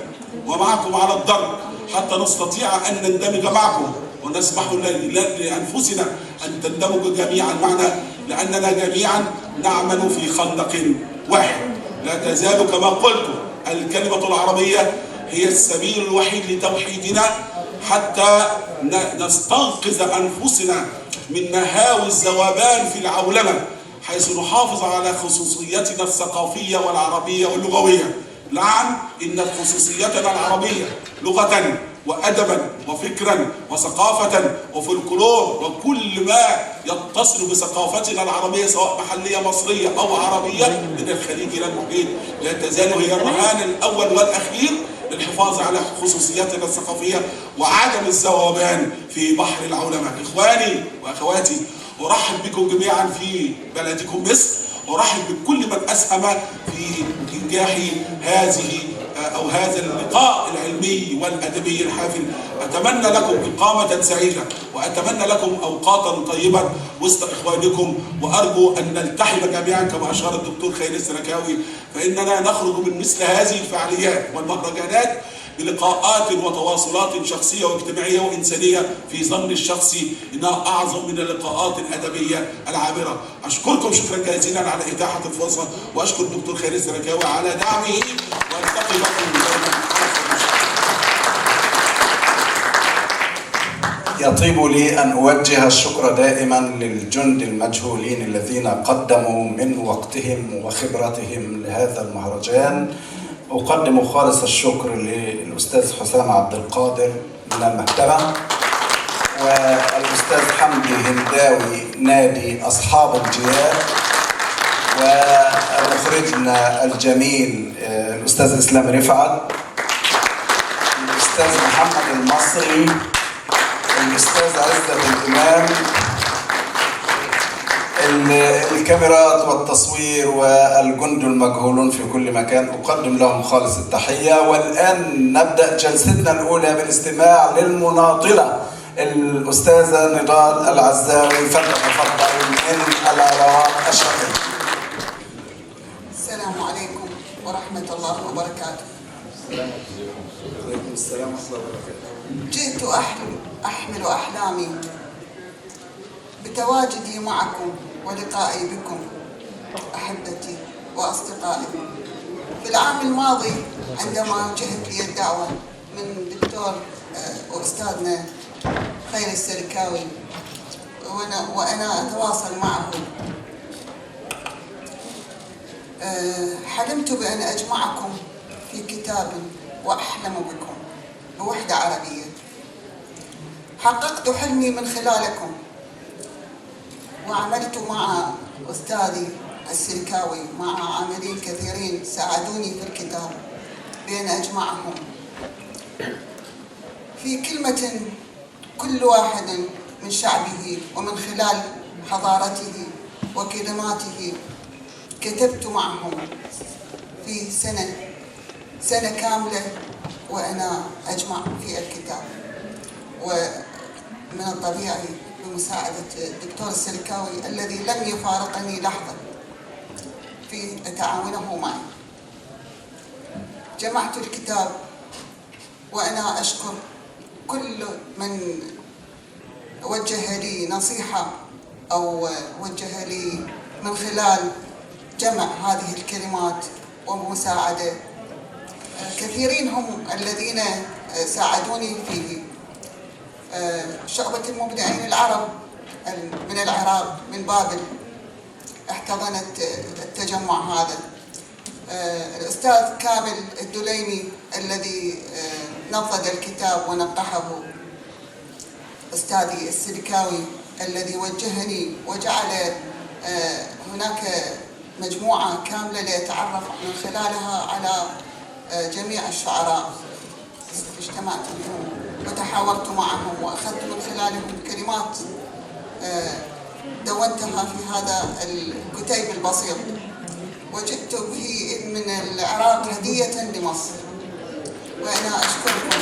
ومعكم على الضرب حتى نستطيع أن نندمج معكم ونسمح لأنفسنا أن تندمجوا جميعا معنا، لأننا جميعا نعمل في خندق واحد. لا تزال كما قلت الكلمة العربية هي السبيل الوحيد لتوحيدنا حتى نستنقذ أنفسنا من مهاوي الذوبان في العولمة، حيث نحافظ على خصوصيتنا الثقافية والعربية واللغوية. نعم، إن خصوصيتنا العربية لغة وأدبا وفكرا وثقافة وفلكلور وكل ما يتصل بثقافتنا العربية سواء محلية مصرية أو عربية من الخليج إلى المحيط لا تزال هي الرهان الأول والأخير للحفاظ على خصوصياتنا الثقافية وعدم الذوبان في بحر العولمة. إخواني وأخواتي، أرحب بكم جميعا في بلدكم مصر، أرحب بكل من أسهم في إنجاح هذا اللقاء العلمي والأدبي الحافل. أتمنى لكم إقامة سعيدة وأتمنى لكم أوقاتا طيبة وسط إخوانكم، وأرجو أن نلتحم جميعا كما أشار الدكتور خير السركاوي، فإننا نخرج من مثل هذه الفعاليات والمهرجانات بلقاءات وتواصلات شخصية واجتماعية وإنسانية في ظن الشخصي إنها أعظم من اللقاءات الأدبية العابرة. أشكركم شكرا جزيلا على إتاحة الفرصة، وأشكر الدكتور خير السركاوي على دعمه، والتقي بكم يطيب لي أن أوجه الشكر دائما للجند المجهولين الذين قدموا من وقتهم وخبرتهم لهذا المهرجان. أقدم خالص الشكر للأستاذ حسام عبد القادر من المكتبة، والأستاذ حمدي هنداوي نادي أصحاب الجياد، ومخرجنا الجميل الأستاذ إسلام رفعت، الأستاذ محمد المصري، الأستاذ عزت الإمام، الكاميرات والتصوير والجند المجهولون في كل مكان، أقدم لهم خالص التحية. والآن نبدأ جلستنا الأولى بالاستماع للمناضلة الأستاذة نضال العزاوي، فلتتفضل من العراق الشرقية. السلام عليكم ورحمة الله وبركاته. وعليكم السلام ورحمة الله وبركاته. جئت أحمل أحلامي بتواجدي معكم ولقائي بكم أحبتي وأصدقائي. في العام الماضي عندما وجهت لي الدعوة من دكتور وأستاذنا خير السركاوي وأنا أتواصل معه، حلمت بأن أجمعكم في كتاب وأحلم بكم بوحدة عربية. حققت حلمي من خلالكم، وعملت مع أستاذي السركاوي مع عاملين كثيرين ساعدوني في الكتاب بأن أجمعهم في كلمة كل واحد من شعبه، ومن خلال حضارته وكلماته كتبت معهم في سنة كاملة وأنا أجمع في الكتاب. ومن الطبيعي بمساعدة الدكتور السركاوي الذي لم يفارقني لحظة في تعاونه معي جمعت الكتاب. وأنا أشكر كل من وجه لي نصيحة أو وجه لي من خلال جمع هذه الكلمات ومساعدة. كثيرين هم الذين ساعدوني فيه. شعبة المبدعين العرب من العراق من بابل احتضنت التجمع هذا. الأستاذ كامل الدليمي الذي نفض الكتاب ونقحه، أستاذي السركاوي الذي وجهني وجعل هناك مجموعة كاملة لأتعرف من خلالها على جميع الشعراء. اجتمعت بهم وتحاورت معهم وأخذت من خلالهم كلمات دونتها في هذا الكتيب البسيط، وجئت به من العراق هدية لمصر. وأنا أشكركم،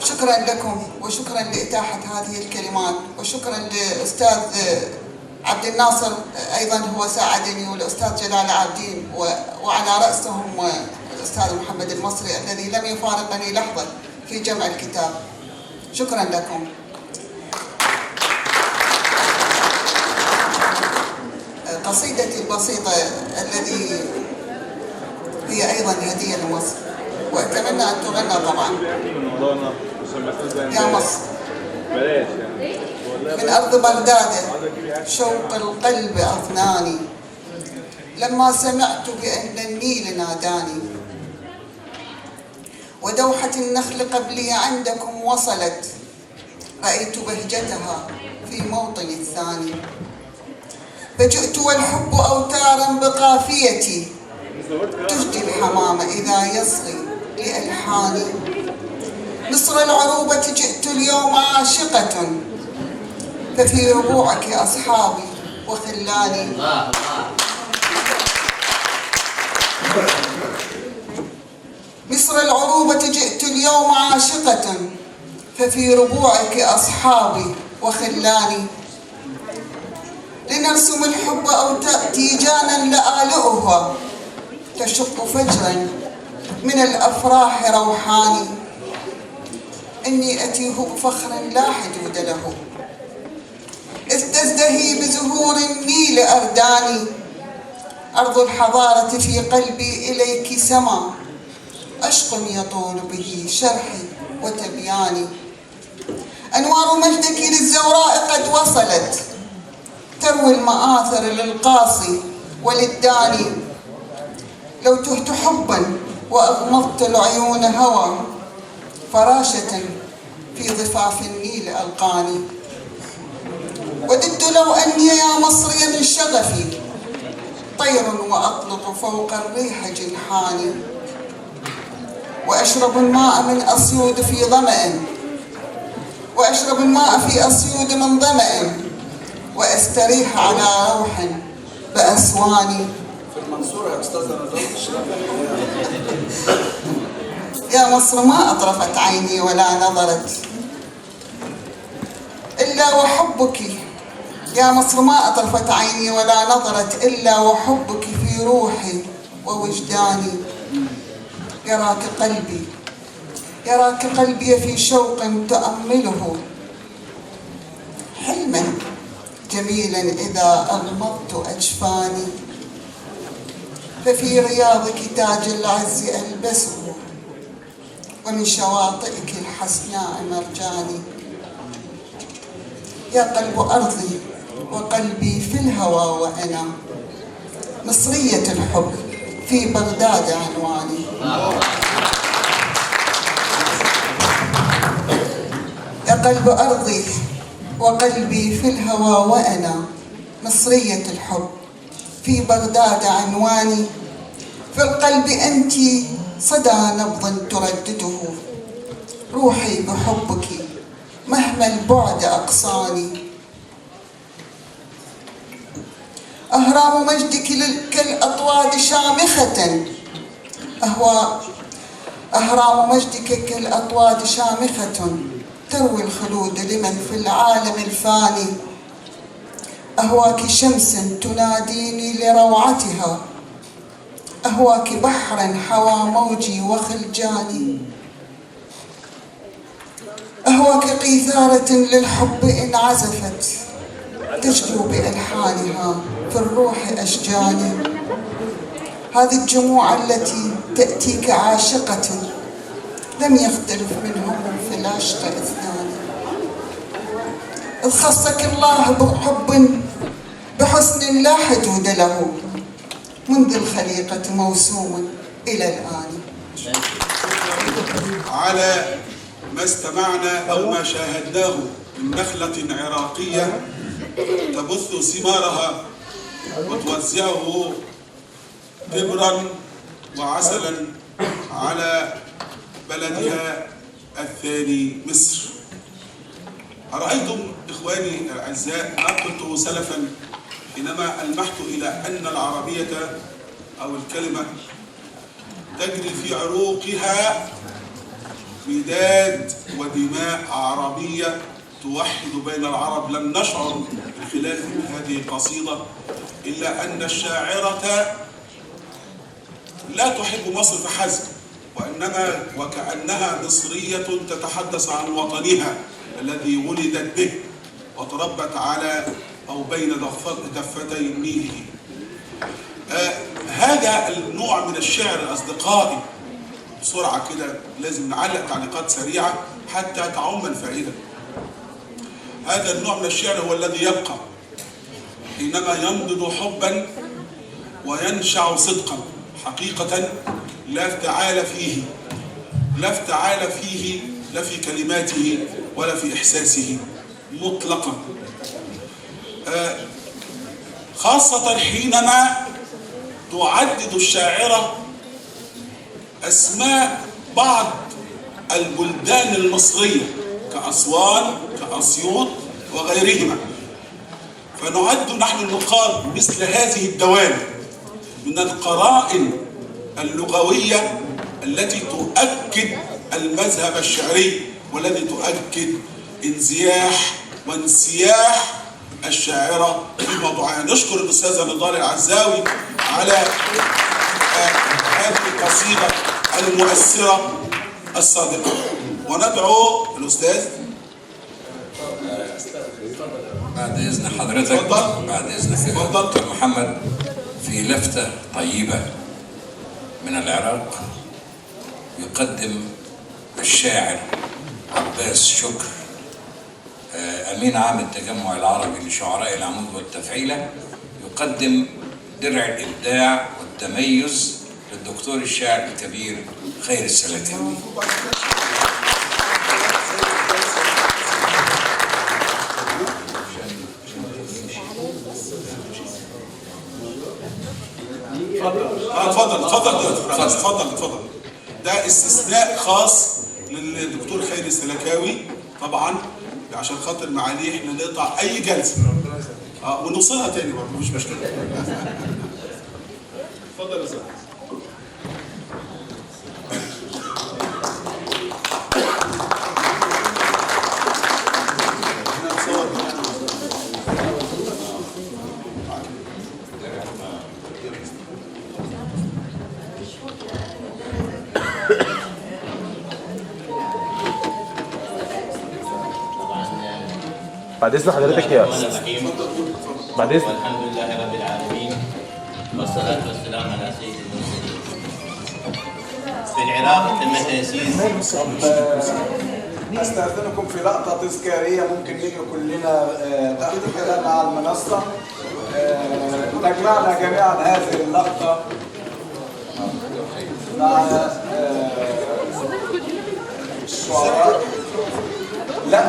شكرا لكم وشكرا لإتاحة هذه الكلمات، وشكرا للأستاذ عبد الناصر أيضا هو ساعدني، والأستاذ جلال عابدين، وعلى رأسهم الأستاذ محمد المصري الذي لم يفارقني لحظة في جمع الكتاب. شكرا لكم. قصيدتي البسيطة الذي هي أيضا هدية لمصر، وأتمنى أن تغنى طبعا. يا مصر من أرض بغداد شوق القلب أضناني، لما سمعت بأن النيل ناداني، ودوحة النخل قبلي عندكم وصلت، رأيت بهجتها في موطن الثاني، فجئت والحب أوتارا بقافيتي تهدي الحمام إذا يصغي لألحاني. مصر العروبة جئت اليوم عاشقة، ففي ربوعك أصحابي وخلاني. مصر العروبة جئت اليوم عاشقة، ففي ربوعك أصحابي وخلاني. لنرسم الحب أو تأتي جانا لآلئها، تشق فجرا من الأفراح روحاني. إني أتيه بفخر لا حدود له، إذ تزدهي بزهور النيل أرداني. أرض الحضارة في قلبي إليك سما، عشق يطول به شرحي وتبياني. أنوار مجدك للزوراء قد وصلت تروي المآثر للقاصي وللداني. لو تهت حبا وأغمضت العيون هوى فراشة في ضفاف النيل ألقاني. وددت لو أني يا مصري من شغفي طير وأطلق فوق الريح جنحاني. وأشرب الماء من أصيود في ظمأ وأشرب الماء في أصيود من ظمأ وأستريح على روح بأسواني. في المنصورة يا أستاذة يا مصر ما أطرفت عيني ولا نظرت إلا وحبك. يا مصر ما أطرفت عيني ولا نظرت إلا وحبك في روحي ووجداني. يراك قلبي في شوق تأمله حلما جميلا إذا أغمضت أجفاني. ففي رياضك تاج العز ألبسه ومن شواطئك الحسناء مرجاني. يا قلب أرضي وقلبي في الهوى وأنا مصرية الحب في بغداد عنواني. يا قلب أرضي وقلبي في الهوى وأنا مصرية الحب في بغداد عنواني. في القلب أنت صدى نبض تردده روحي بحبك مهما البعد أقصاني. أهرام مجدك كالأطواد شامخة أهرام مجدك كالأطواد شامخة تروي الخلود لمن في العالم الفاني. أهواك شمس تناديني لروعتها أهواك بحرا حوى موجي وخلجاني. أهواك قيثارة للحب إن عزفت تجدو بألحانها في الروح أشجاني. هذه الجموع التي تأتيك عاشقة لم يختلف منهم في العشق اثنان. إذ خصك الله بحب بحسن لا حدود له منذ الخليقة موسوم إلى الآن. على ما استمعنا أو ما شاهدناه من نخلة عراقية تبث ثمارها وتوزعه تبرا وعسلا على بلدها الثاني مصر. أرأيتم إخواني الأعزاء ما قلته سلفا حينما ألمحت إلى أن العربية أو الكلمة تجري في عروقها مداد ودماء عربية توحد بين العرب. لم نشعر بخلاف هذه القصيدة إلا أن الشاعرة لا تحب مصر فحسب وإنما وكأنها مصرية تتحدث عن وطنها الذي ولدت به وتربت على أو بين دفتي نيله. هذا النوع من الشعر أصدقائي بسرعة كده لازم نعلق تعليقات سريعة حتى تعم الفائدة. هذا النوع من الشعر هو الذي يبقى حينما ينضج حبا وينشع صدقا حقيقة لا افتعال فيه لا في كلماته ولا في إحساسه مطلقا. خاصة حينما تعدد الشاعرة أسماء بعض البلدان المصرية كأسوان كأسيوط وغيرهما، فنعد نحن النقاد مثل هذه الدوام من القرائن اللغوية التي تؤكد المذهب الشعري والذي تؤكد انزياح وانسياح الشاعرة في موضوعها. نشكر الأستاذة نضال العزاوي على هذه القصيدة المؤثرة الصادقة، وندعو الأستاذ بعد إذن حضرتك بعد إذنك دكتور محمد في لفتة طيبة من العراق يقدم الشاعر عباس شكر أمين عام التجمع العربي لشعراء العمود والتفعيلة، يقدم درع الإبداع والتميز للدكتور الشاعر الكبير خير السلكاوي. اتفضل. ده استثناء خاص للدكتور خير السلكاوي طبعا، عشان خاطر معاليه احنا نقطع اي جلسه ونوصلها تاني برضه مفيش مشكله. اتفضل يا استاذ. بعد اذن حضرتك يا بعد اذن. والحمد لله رب العالمين والصلاة والسلام على سيد المرسلين. في العراق تم تأسيس استاذنكم في لقطه تذكاريه، ممكن نيجي كلنا تحت كلام على المنصه. تجمعنا جميعا هذه اللقطه مع الشعراء. لا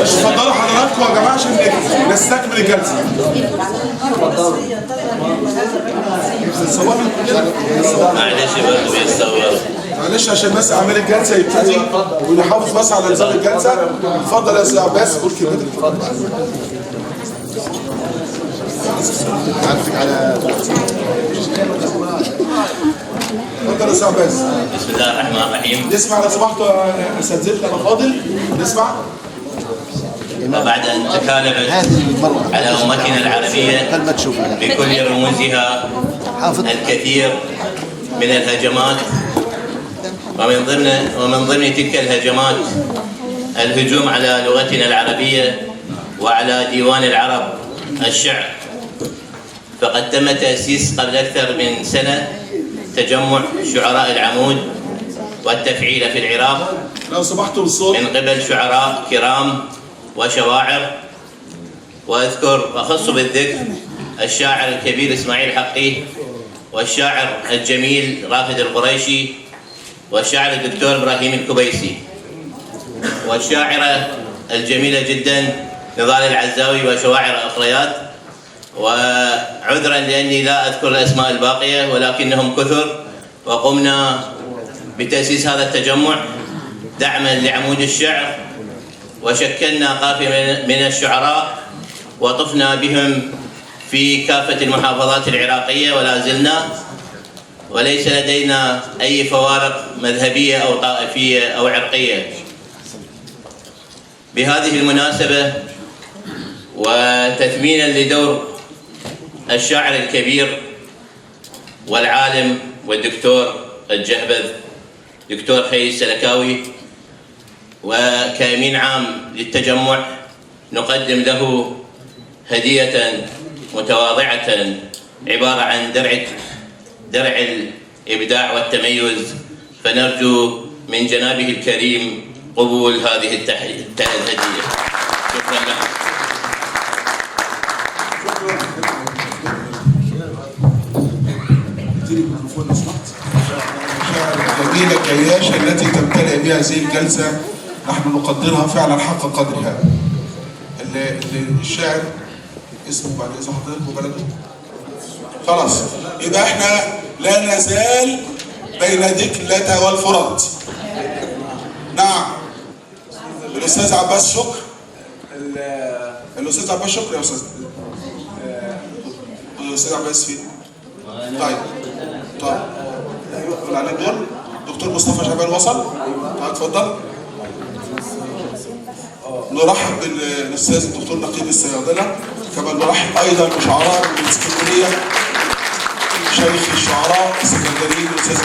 اتفضلوا حضراتكم يا جماعه عشان نستكمل الجلسه. معلش عشان بس اعمال الجلسه يبتدي ونحافظ بس على نظام الجلسه. اتفضل يا استاذ عباس قول كلمتك. اتفضل يا استاذ عباس. بسم الله الرحمن الرحيم. نسمع لو سمحتوا اساتذتنا الافاضل، نسمع. وبعد أن تكالبت على أمتنا العربية بكل رموزها الكثير من الهجمات، ومن ضمن تلك الهجمات الهجوم على لغتنا العربية وعلى ديوان العرب الشعر، فقد تم تأسيس قبل أكثر من سنة تجمع شعراء العمود والتفعيل في العراق لو سمحتوا بالصوت من قبل شعراء كرام وشواعر، وأخص بالذكر الشاعر الكبير إسماعيل حقي، والشاعر الجميل رافد القريشي، والشاعر الدكتور إبراهيم الكبيسي، والشاعرة الجميلة جدا نضال العزاوي وشواعر أخريات. وعذرا لأني لا أذكر الأسماء الباقية ولكنهم كثر، وقمنا بتأسيس هذا التجمع دعما لعمود الشعر، وشكلنا قافلة من الشعراء وطفنا بهم في كافة المحافظات العراقية ولا زلنا، وليس لدينا أي فوارق مذهبية أو طائفية أو عرقية. بهذه المناسبة وتثمينا لدور الشاعر الكبير والعالم والدكتور الجهبذ دكتور خير السلكاوي، وكأمين عام للتجمع نقدم له هدية متواضعة عبارة عن درع الإبداع والتميز، فنرجو من جنابه الكريم قبول هذه الهدية. شكرا لكم. الجميلة الجياشة التي تمتلئ بها هذه الجلسة نحن نقدرها فعلا حق قدرها. الشاعر اسمه بعد إذن حضرتك وبلده خلاص، يبقى احنا لا نزال بين دكلة والفرات. نعم الأستاذ عباس شكر، الأستاذ عباس شكر يا أستاذ. الأستاذ عباس فين؟ طيب قول عليه دور. دكتور مصطفى شعبان وصل؟ طيب اتفضل. نرحب بالاستاذ الدكتور نقيب الصيادله، كما نرحب ايضا بشعراء من اسكندريه، شيخ الشعراء الاسكندريين الاستاذ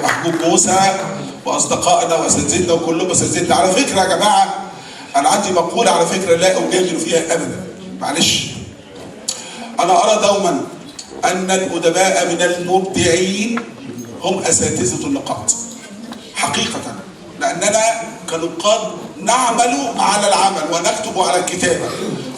محبوب موسى، واصدقائنا واساتذتنا وكلهم اساتذتنا. على فكره يا جماعه انا عندي مقوله على فكره لا اجادل فيها ابدا، معلش. انا ارى دوما ان الادباء من المبدعين هم اساتذه النقاد حقيقه، لاننا كنقاد نعمل على العمل ونكتب على الكتابه،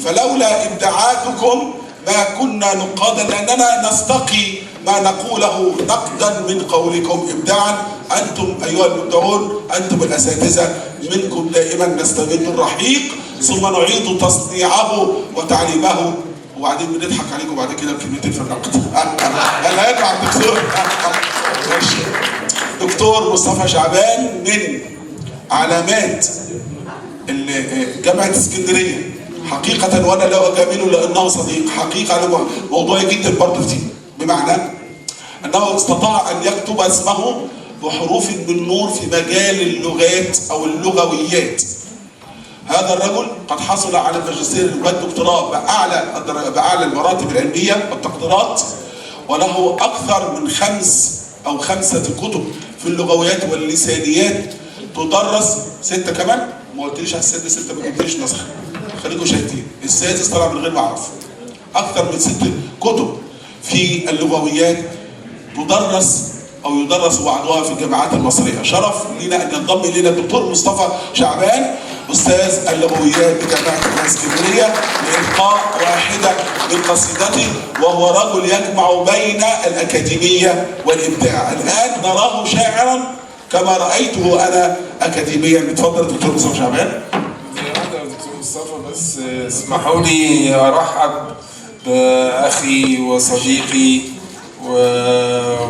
فلولا ابداعاتكم ما كنا نقادا، لاننا نستقي ما نقوله نقدا من قولكم ابداعا. انتم ايها المبدعون انتم الاساتذه، منكم دائما نستمد الرحيق ثم نعيد تصنيعه وتعليمه، وبعدين بنضحك عليكم بعد كده بكلمتين في النقد. هلا يطلع الدكتور دكتور مصطفى شعبان من علامات جامعة اسكندرية حقيقة، وانا لا اجامله لانه صديق حقيقة. موضوعي جدا برضه فيه، بمعنى انه استطاع ان يكتب اسمه بحروف من نور في مجال اللغات او اللغويات. هذا الرجل قد حصل على الماجستير والدكتوراه بأعلى المراتب العلمية والتقديرات، وله أكثر من 5 أو 5 كتب في اللغويات واللسانيات تدرس. 6 كمان؟ ما قلتليش على السادس 6 ما جبتليش نسخة، خليكم شاهدين. السادس طلع من غير ما أعرف. أكثر من 6 كتب في اللغويات تدرس أو يدرس بعضها في الجامعات المصرية. شرف لنا أن ينضم إلينا الدكتور مصطفى شعبان أستاذ اللغويات بجامعة الإسكندرية لإلقاء واحدة من قصيدته، وهو رجل يجمع بين الأكاديمية والإبداع. الآن نراه شاعرا كما رأيته أنا أكاديميا. اتفضل دكتور مصطفى شعبان. دكتور مصطفى، بس اسمحوا لي أرحب بأخي وصديقي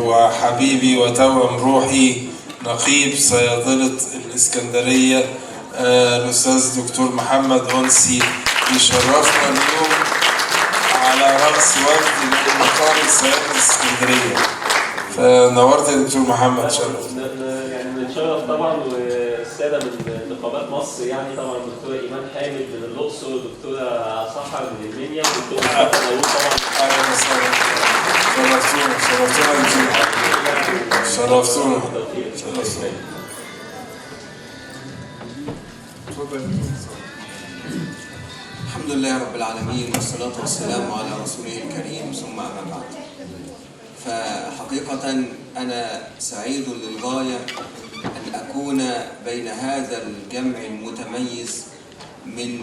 وحبيبي وتوأم روحي نقيب صيادلة الإسكندرية الأستاذ دكتور محمد أنسي، يشرفنا اليوم على رأس وفد من نقابة صيادلة الإسكندرية. فنورت يا دكتور محمد، شرف. يعني بنتشرف طبعا، والساده من نقابات مصر، يعني طبعا الدكتوره ايمان حامد من الاقصر، والدكتوره سحر من المنيا، والدكتور محمد نور طبعا. اهلا وسهلا، شرفتونا. الحمد لله رب العالمين، والصلاة والسلام على رسوله الكريم، ثم أما بعد. فحقيقة أنا سعيد للغاية أن أكون بين هذا الجمع المتميز من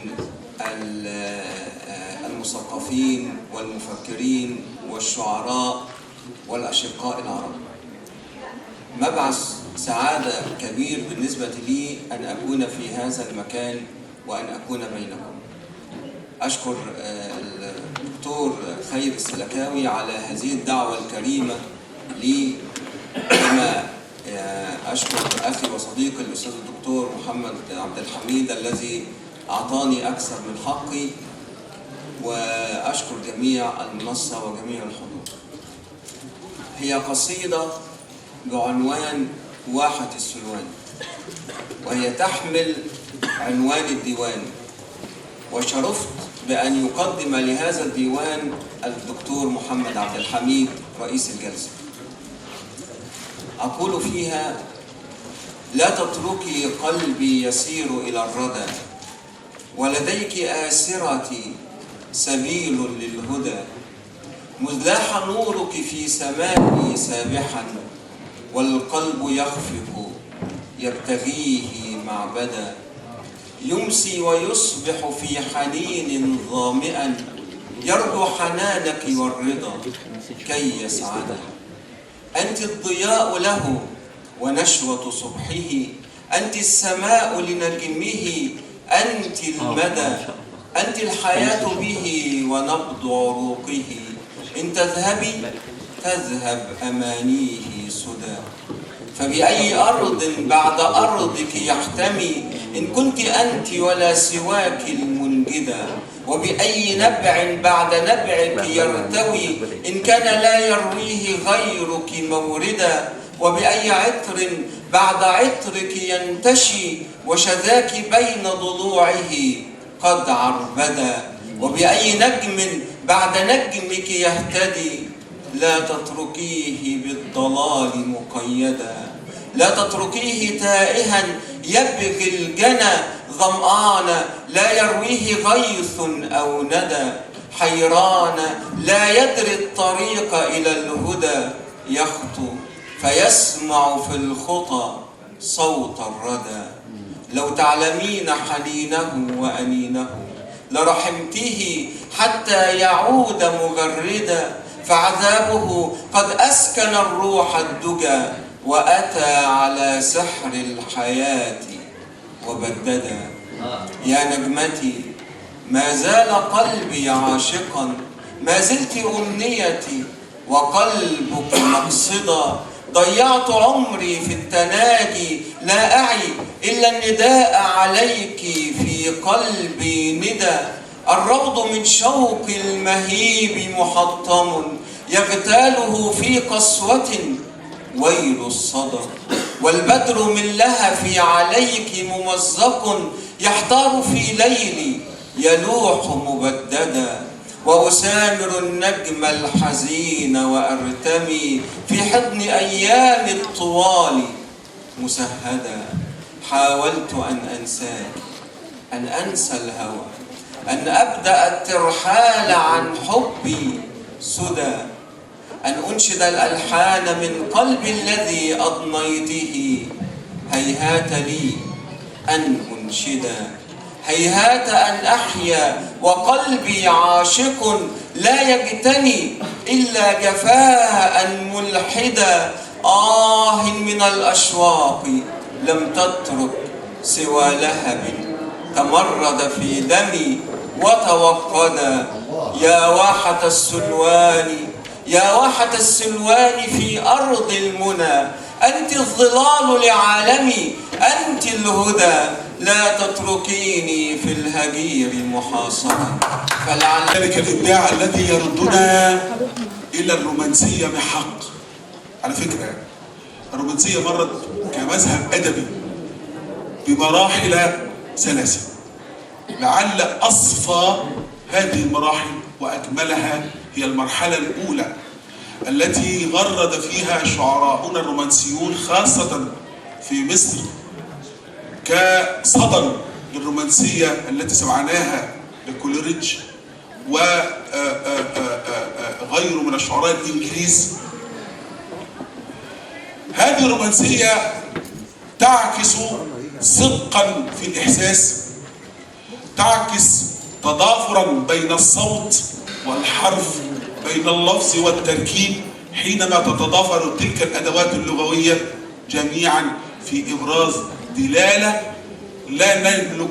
المثقفين والمفكرين والشعراء والأشقاء العرب. مبعث سعادة كبير بالنسبة لي أن أكون في هذا المكان وأن أكون بينكم. أشكر الدكتور خير السلكاوي على هذه الدعوة الكريمة لي، كما أشكر أخي وصديقي الأستاذ الدكتور محمد عبد الحميد الذي أعطاني أكثر من حقي، وأشكر جميع المنصة وجميع الحضور. هي قصيدة بعنوان واحة السلوان، وهي تحمل عنوان الديوان، وشرفت بأن يقدم لهذا الديوان الدكتور محمد عبد الحميد رئيس الجلسة. أقول فيها: لا تتركي قلبي يسير إلى الردى، ولديك آسرتي سبيل للهدى، مذ لاح نورك في سمائي سابحا، والقلب يخفق يبتغيه معبدا، يمسي ويصبح في حنين ظامئا، يرجو حنانك والرضا كي يسعدا. أنت الضياء له ونشوة صبحه، أنت السماء لنجمه، أنت المدى، أنت الحياة به ونبض عروقه، إن تذهبي تذهب أمانيه سدى. فبأي أرض بعد أرضك يحتمي، إن كنت أنت ولا سواك المنجدة، وبأي نبع بعد نبعك يرتوي، إن كان لا يرويه غيرك موردا، وبأي عطر بعد عطرك ينتشي، وشذاك بين ضلوعه قد عربدا، وبأي نجم بعد نجمك يهتدي، لا تتركيه بالضلال مقيدا، لا تتركيه تائها يبغي الجنى، ظمآن لا يرويه غيث أو ندى، حيران لا يدري الطريق إلى الهدى، يخطو فيسمع في الخطى صوت الردى. لو تعلمين حنينه وأنينه لرحمته حتى يعود مغردا، فعذابه قد أسكن الروح الدجى، وأتى على سحر الحياة وبددا. يا نجمتي ما زال قلبي عاشقا، ما زلت أمنيتي وقلبك مقصدا، ضيعت عمري في التناجي لا أعي إلا النداء عليك في قلبي ندى، الروض من شوق المهيب محطم يغتاله في قسوة ويل الصدى، والبدر من لهف عليك ممزق يحتار في ليلي يلوح مبددا، وأسامر النجم الحزين وأرتمي في حضن أيام الطوال مسهدا. حاولت أن أنساك، أن أنسى الهوى، أن أبدأ الترحال عن حبي سدى، أن أنشد الألحان من قلبي الذي أضنيته، هيهات لي أن أنشدا، هيهات أن أحيا وقلبي عاشق لا يجتني إلا جفاء ملحدا. من الأشواق لم تترك سوى لهب تمرد في دمي وتوقدا. يا واحة السلوان، يا واحة السلوان في أرض المنى، أنت الظلال لعالمي، أنت الهدى، لا تتركيني في الهجير محاصرا. ذلك الإبداع الذي يردنا إلى الرومانسية بحق. على فكرة الرومانسية مرت كمذهب أدبي بمراحل ثلاثة، لعل أصفى هذه المراحل وأكملها هي المرحلة الأولى التي غرد فيها شعراؤنا الرومانسيون خاصة في مصر كصدى للرومانسية التي سمعناها لكوليريدج وغيره من الشعراء الإنجليز. هذه الرومانسية تعكس صدقا في الإحساس، تعكس تضافرا بين الصوت والحرف، بين اللفظ والتركيب، حينما تتضافر تلك الأدوات اللغوية جميعا في إبراز دلالة لا نملك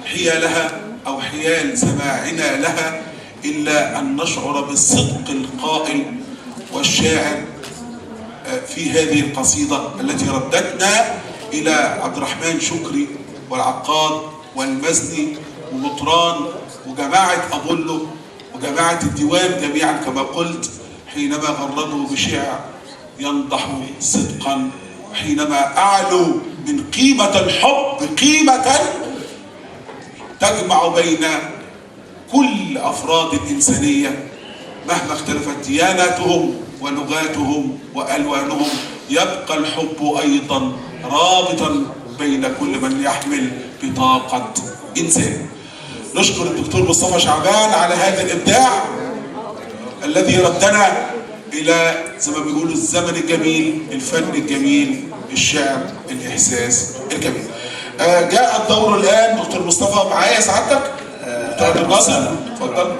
حيالها أو حيال سماعنا لها إلا أن نشعر بالصدق القائل والشاعر في هذه القصيدة التي ردتنا إلى عبد الرحمن شكري والعقاد والمزني ومطران وجماعة أبولو وجماعة الديوان جميعا كما قلت، حينما غردوا بشعر ينضح صدقا، حينما أعلوا من قيمة الحب قيمة تجمع بين كل أفراد الإنسانية مهما اختلفت دياناتهم ولغاتهم وألوانهم يبقى الحب أيضا رابطا بين كل من يحمل بطاقة إنسان. نشكر الدكتور مصطفى شعبان على هذا الإبداع الذي ردنا إلى زي ما بيقولوا الزمن الجميل، الفن الجميل، الشعر، الإحساس الجميل. جاء الدور الآن دكتور مصطفى. معايا سعادتك دكتور عبد الناصر، اتفضل.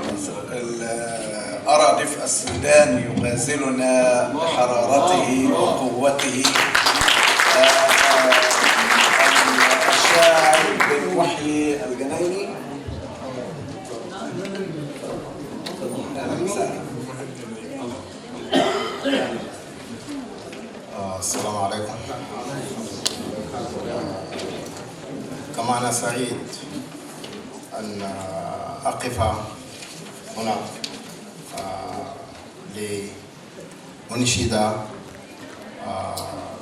أرى دفء السودان يغازلنا بحرارته وقوته. الشاعر بن محيي الجنايني. السلام عليكم. كما أنا سعيد أن أقف هنا لأنشد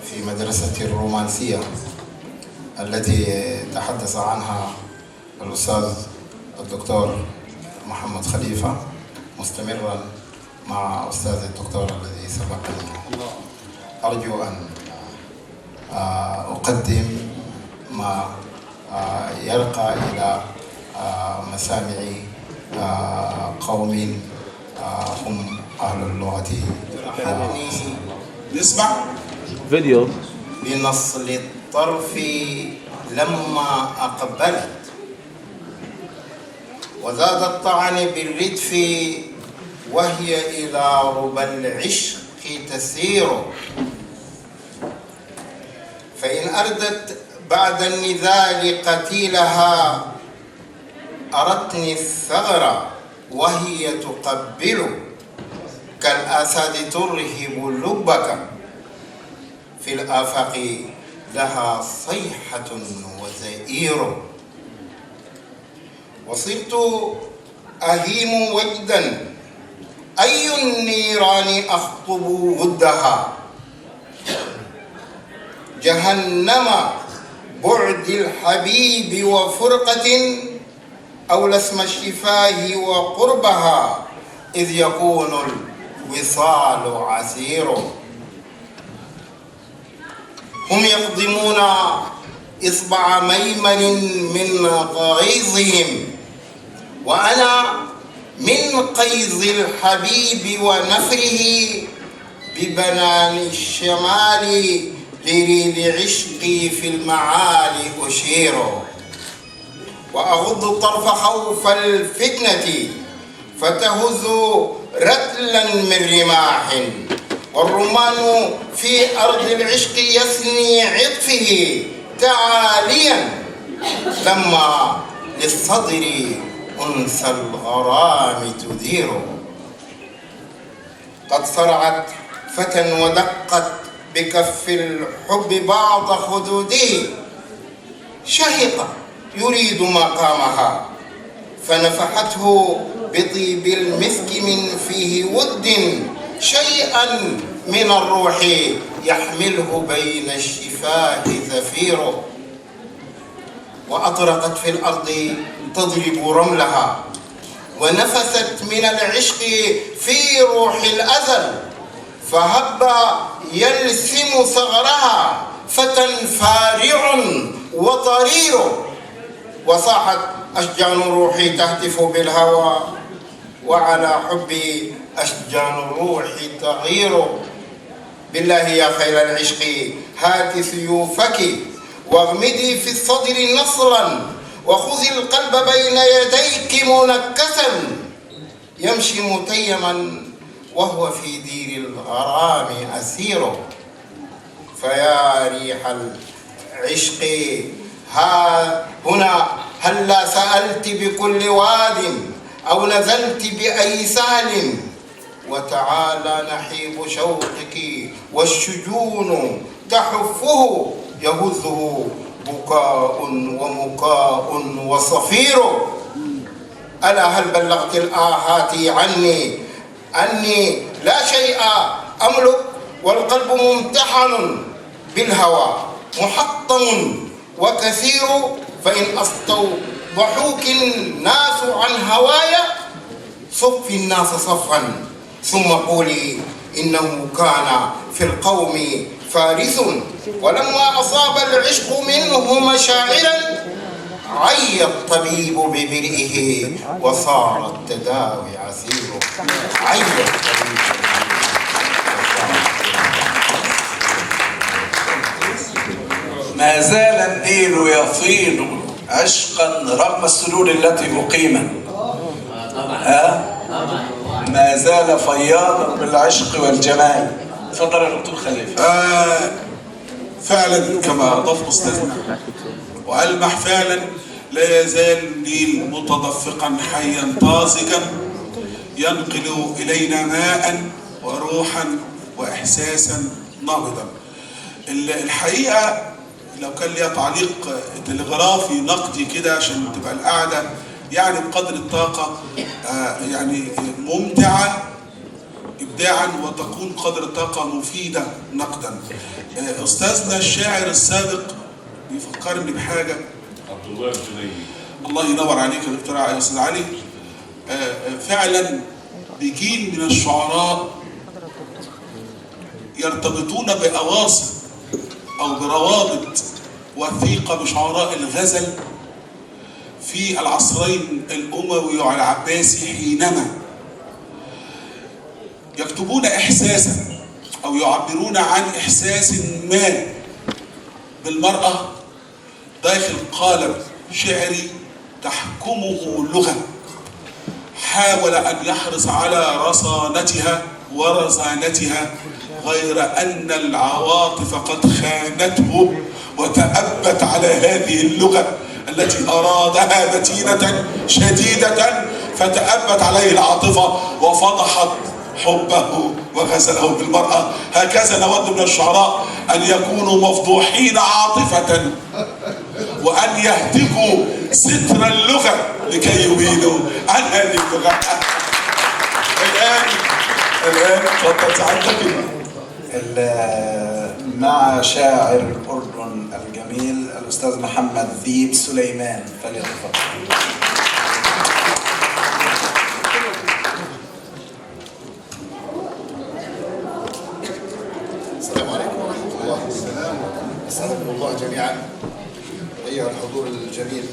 في مدرسة الرومانسية التي تحدث عنها الأستاذ الدكتور محمد خليفة، مستمرا مع أستاذ الدكتور الذي سبقني. أرجو أن أقدم ما يرقى إلى مسامع قوم هم أهل اللغة. نسمع فيديو بنصل الطرف لما أقبلت، وزاد الطعن بالردف وهي إلى ربى العشق تسير. فإن أردت بعد النذال قتيلها أردتني الثغر وهي تقبل، كالأسد ترهب لبك في الآفاق لها صيحة وزئير. وصرت أهيم وجدا أي النيران أخطب ودها، جهنم بعد الحبيب وفرقة أو لسم الشفاه وقربها، إذ يكون الوصال عسير. هم يقدمون إصبع ميمن من غيظهم، وأنا من قيظ الحبيب ونفره ببنان الشمال لريد عشقي في المعالي أشير. وأغض الطرف خوف الفتنة فتهز رتلا من رماح، والرمان في أرض العشق يثني عطفه تعاليا، لما للصدر أنثى الغرام تدير. قد صرعت فتى ودقت بكف الحب بعض خدوده، شهق يريد مقامها فنفحته بطيب المسك من فيه ود، شيئا من الروح يحمله بين الشفاه زفير. وأطرقت في الأرض تضرب رملها، ونفست من العشق في روح الأزل، فهب يلسم صغرها فتى فارع وطرير. وصاحت أشجان روحي تهتف بالهوى، وعلى حبي أشجان روحي تغير. بالله يا خيل العشق هات سيوفك واغمدي في الصدر نصرا، وخذي القلب بين يديك منكسا، يمشي متيما وهو في دير الغرام أسير. فيا ريح العشق ها هنا هلا سألت بكل واد أو نزلت بأي سهل، وتعالى نحيب شوقك والشجون تحفه، يهزه بكاء ومكاء وصفير. ألا هل بلغت الآهات عني أني لا شيء أملك، والقلب ممتحن بالهوى محطم وكثير. فإن أستوضحوك الناس عن هوايا صفي الناس صفا، ثم قولي إنه كان في القوم فارث ولما أصاب العشق منه مشاعرا عي الطبيب ببرئه وصار التداوي عسيره. عي الطبيب ما زال النيل يفيض عشقا رغم السدود التي أقيمت. ما زال فياضا بالعشق والجمال. تفضل يا دكتور خليفه. فعلا كما أضاف أستاذنا وألمح فعلا لا يزال النيل متدفقا حيا طازجا ينقل إلينا ماء وروحا وإحساسا نابضا. الحقيقة لو كان ليها تعليق تلغرافي نقدي كده عشان تبقى القعدة يعني بقدر الطاقة يعني ممتعة إبداعا وتكون قدر الطاقة مفيدة نقدا. أستاذنا الشاعر السابق بيفكرني بحاجة. عبد الله الجنيدي. الله ينور عليك يا دكتور يا أستاذ علي. فعلا بجيل من الشعراء يرتبطون بأواصر أو بروابط وثيقة بشعراء الغزل في العصرين الأموي والعباسي، حينما يكتبون إحساسا أو يعبرون عن إحساس ما بالمرأة داخل قالب شعري تحكمه لغة. حاول أن يحرص على رصانتها ورزانتها، غير أن العواطف قد خانته وتأبت على هذه اللغة التي أرادها متينة شديدة، فتأبت عليه العاطفة وفضحت حبه وغزله بالمرأة. هكذا نود من الشعراء أن يكونوا مفضوحين عاطفة وأن يهتكوا ستر اللغة لكي يبينوا عن هذه اللغة. الآن تفضل سعادتك. مع شاعر الأردن الجميل الأستاذ محمد ذيب سليمان، فليتفضل. السلام عليكم ورحمة الله. أسعدكم الله جميعا أيها الحضور الجميل.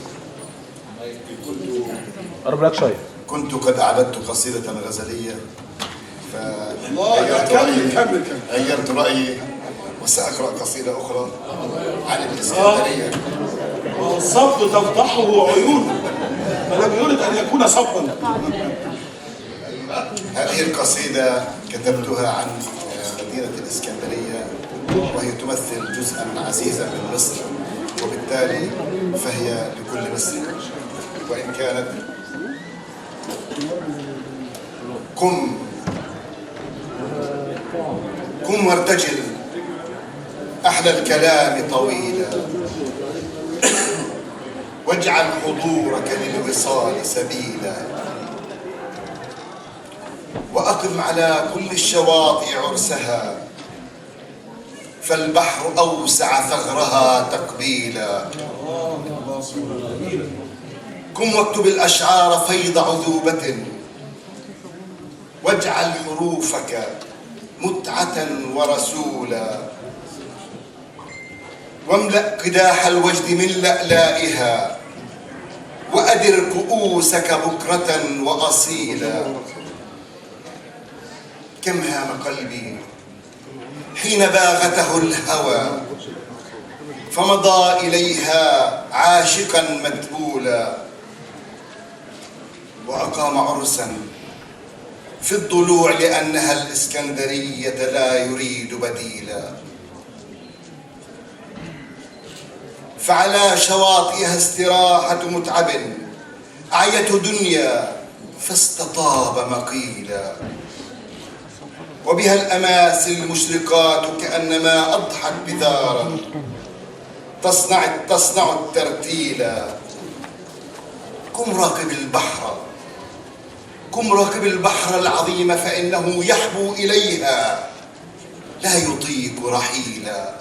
كنت قد أعددت قصيدة غزلية غيرت رأيي وسأقرأ قصيدة أخرى عن الإسكندرية. الصب تفضحه عيونه فلم يرد أن يكون صبا. هذه القصيدة كتبتها عن مدينة الإسكندرية، وهي تمثل جزءا عزيزا من مصر، وبالتالي فهي لكل مصر. وإن كانت قم وارتجل أحلى الكلام طويلا، واجعل حضورك للوصال سبيلا، وأقم على كل الشواطئ عرسها، فالبحر أوسع ثغرها تقبيلا. قم واكتب الأشعار فيض عذوبة، واجعل حروفك متعة ورسولا، واملأ قداح الوجد من لألائها، وأدر كؤوسك بكرة وأصيلا. كم هام قلبي حين باغته الهوى، فمضى إليها عاشقا مدبولا، وأقام عرسا في الضلوع لأنها الإسكندرية لا يريد بديلا، فعلى شواطئها استراحة متعب، أعيته دنيا فاستطاب مقيلا، وبها الأماس المشرقات كأنما أضحت بذارا تصنع الترتيلا. قم راقب البحر، قم راقب البحر العظيم، فإنه يحبو إليها لا يطيق رحيلا،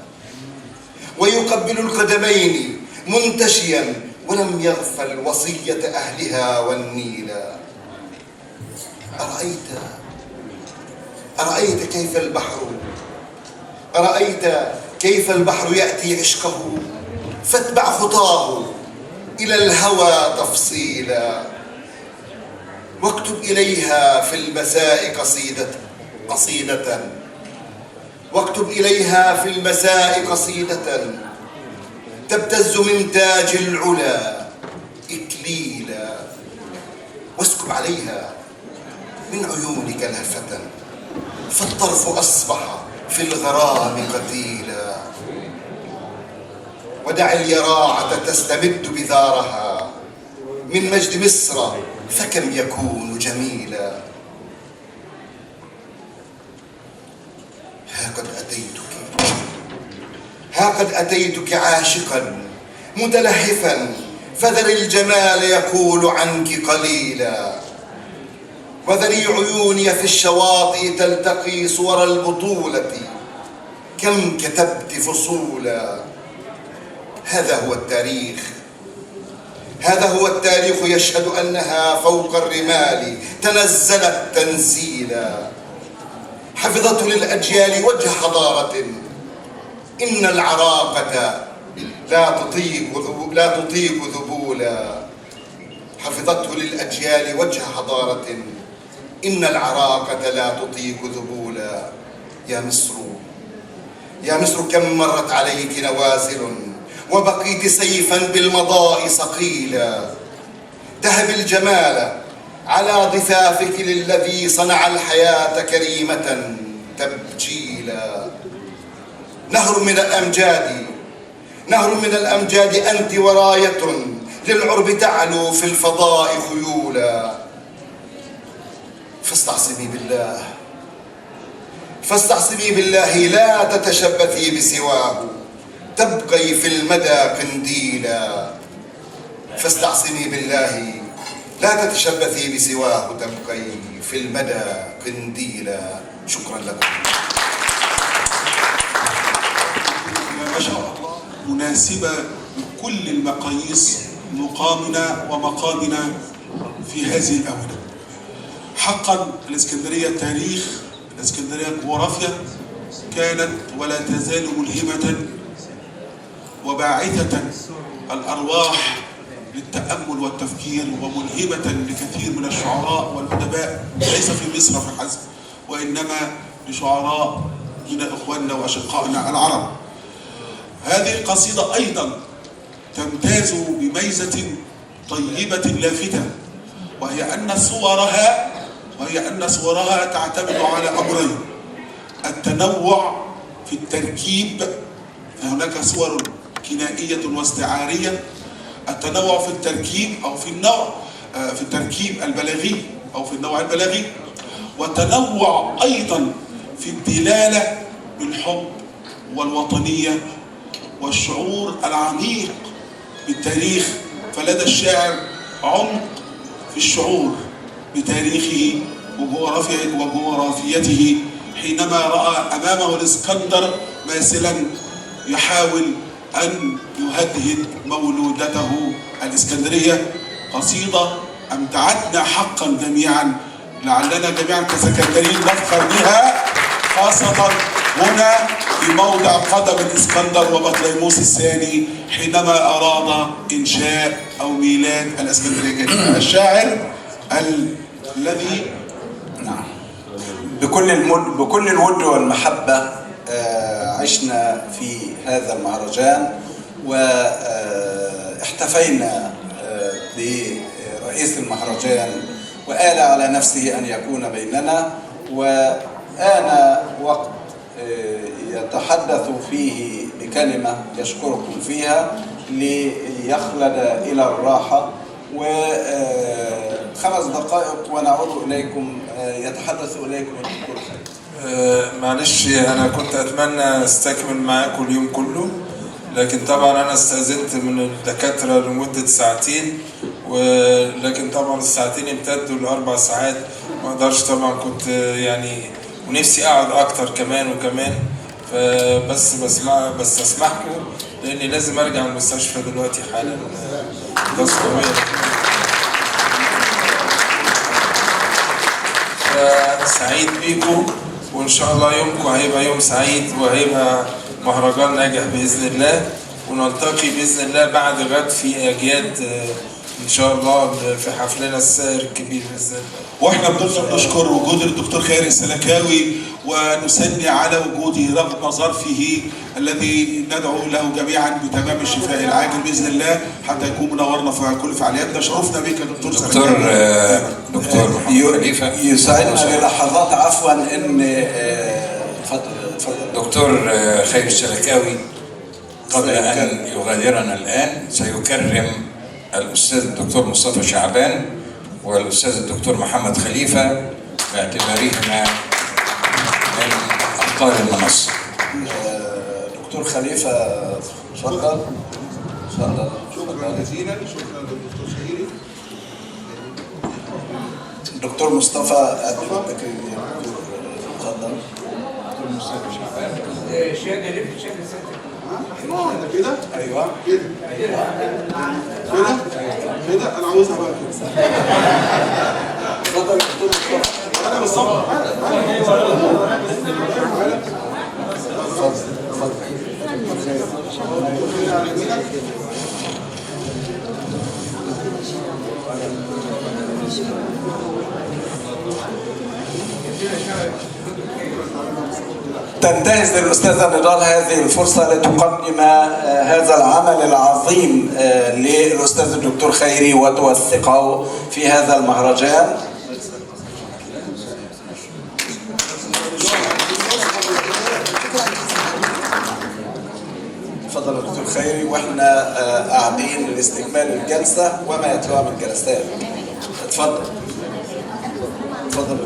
ويقبل القدمين منتشيا ولم يغفل وصية أهلها والنيلا. أرأيت كيف البحر أرأيت كيف البحر يأتي عشقه فاتبع خطاه إلى الهوى تفصيلا، واكتب إليها في المساء قصيدة واكتب إليها في المساء قصيدة تبتز من تاج العلا إكليلا، واسكب عليها من عيونك لهفة فالطرف أصبح في الغرام قتيلا، ودع اليراعة تستمد بثارها من مجد مصر فكم يكون جميلا. ها قد أتيتك عاشقا متلهفا فذر الجمال يقول عنك قليلا، وذري عيوني في الشواطئ تلتقي صور البطولة كم كتبت فصولا. هذا هو التاريخ يشهد أنها فوق الرمال تنزلت تنزيلا، حفظته للأجيال وجه حضارة إن العراقة لا تطيق ذبولا، حفظته للأجيال وجه حضارة إن العراقة لا تطيق ذبولا. يا مصر كم مرت عليك نوازل وبقيت سيفا بالمضاء صقيلا، تهب الجمال على ضفافك للذي صنع الحياة كريمة تبجيلا. نهر من الأمجاد أنت وراية للعرب تعلو في الفضاء خيولا، فاستعصمي بالله لا تتشبثي بسواه تبقي في المدى قنديلا، فاستعصمي بالله لا تتشبثي بسواه تبقي في المدى قنديلا. شكرا لكم. ما شاء الله مناسبة بكل المقاييس مقامنا ومقامنا في هذه الآونة. حقا الإسكندرية تاريخ، الإسكندرية جغرافيا كانت ولا تزال ملهمة وباعثة الأرواح للتأمل والتفكير وملهمة لكثير من الشعراء والأدباء ليس في مصر فحسب وإنما لشعراء من إخواننا وأشقائنا العرب. هذه القصيدة أيضا تمتاز بميزة طيبة لافتة، وهي أن صورها تعتمد على أمرين: التنوع في التركيب، فهناك صور كنائية واستعارية، التنوع في التركيب أو في النوع في التركيب البلاغي أو في النوع البلاغي، والتنوع أيضا في الدلالة بالحب والوطنية والشعور العميق بالتاريخ. فلدى الشاعر عمق في الشعور بتاريخه وجغرافيته حينما رأى أمامه الإسكندر ماثلا يحاول أن يهدد مولودته الإسكندرية. قصيدة أمتعتنا حقا جميعا، لعلنا جميعا كسكندريين نفخر بها، خاصة هنا في موضع قدم الإسكندر وبطليموس الثاني حينما أراد إنشاء أو ميلاد الإسكندرية الجديدة. الشاعر الذي بكل الود والمحبة عشنا في هذا المهرجان واحتفينا برئيس المهرجان وآل على نفسه أن يكون بيننا، وآن وقت يتحدث فيه بكلمة يشكركم فيها ليخلد إلى الراحة، و5 دقائق ونعود إليكم يتحدث إليكم الدكتور خالد. معلش أنا كنت أتمنى أستكمل معاكم اليوم كله، لكن طبعا أنا استأذنت من الدكاترة لمدة ساعتين، ولكن طبعا الساعتين امتدوا ل4 ساعات، ما أقدرش طبعا، كنت يعني ونفسي أقعد أكتر كمان وكمان، فبس أسمحكم لأني لازم أرجع المستشفى دلوقتي حالا. سعيد بيكم. وإن شاء الله يومكم هيبقى يوم سعيد وهيبقى مهرجان ناجح بإذن الله، ونلتقي بإذن الله بعد غد في أجياد إن شاء الله في حفلنا الساهر الكبير بإذن الله. واحنا بنقدر نشكر وجود الدكتور خيري السلكاوي ونثني على وجوده رغم ظرفه الذي ندعو له جميعا بتمام الشفاء العاجل باذن الله حتى يكون منورنا في كل فعالياتنا. شرفنا بك يا دكتور دكتور محمد خليفه. يسعدنا للحظات عفوا ان اتفضل دكتور خيري السلكاوي قبل ان يغادرنا الان سيكرم الاستاذ الدكتور مصطفى شعبان والاستاذ الدكتور محمد خليفه باعتبارهما من ابطال المنصه. دكتور خليفه اتفضل. شكرا جزيلا. شكرا للدكتور خيري. دكتور مصطفى اتفضل. دكتور مصطفى شعبان. كده ايوه كده كده انا عاوزها بقى كده. اتفضل دكتور مصطفى. انا بالظبط تنتهز الأستاذة نضال هذه الفرصة لتقدم هذا العمل العظيم للأستاذ الدكتور خيري وتوثقه في هذا المهرجان. تفضل دكتور خيري واحنا قاعدين لاستكمال الجلسة وما يتبع من جلسات. اتفضل. اتفضل.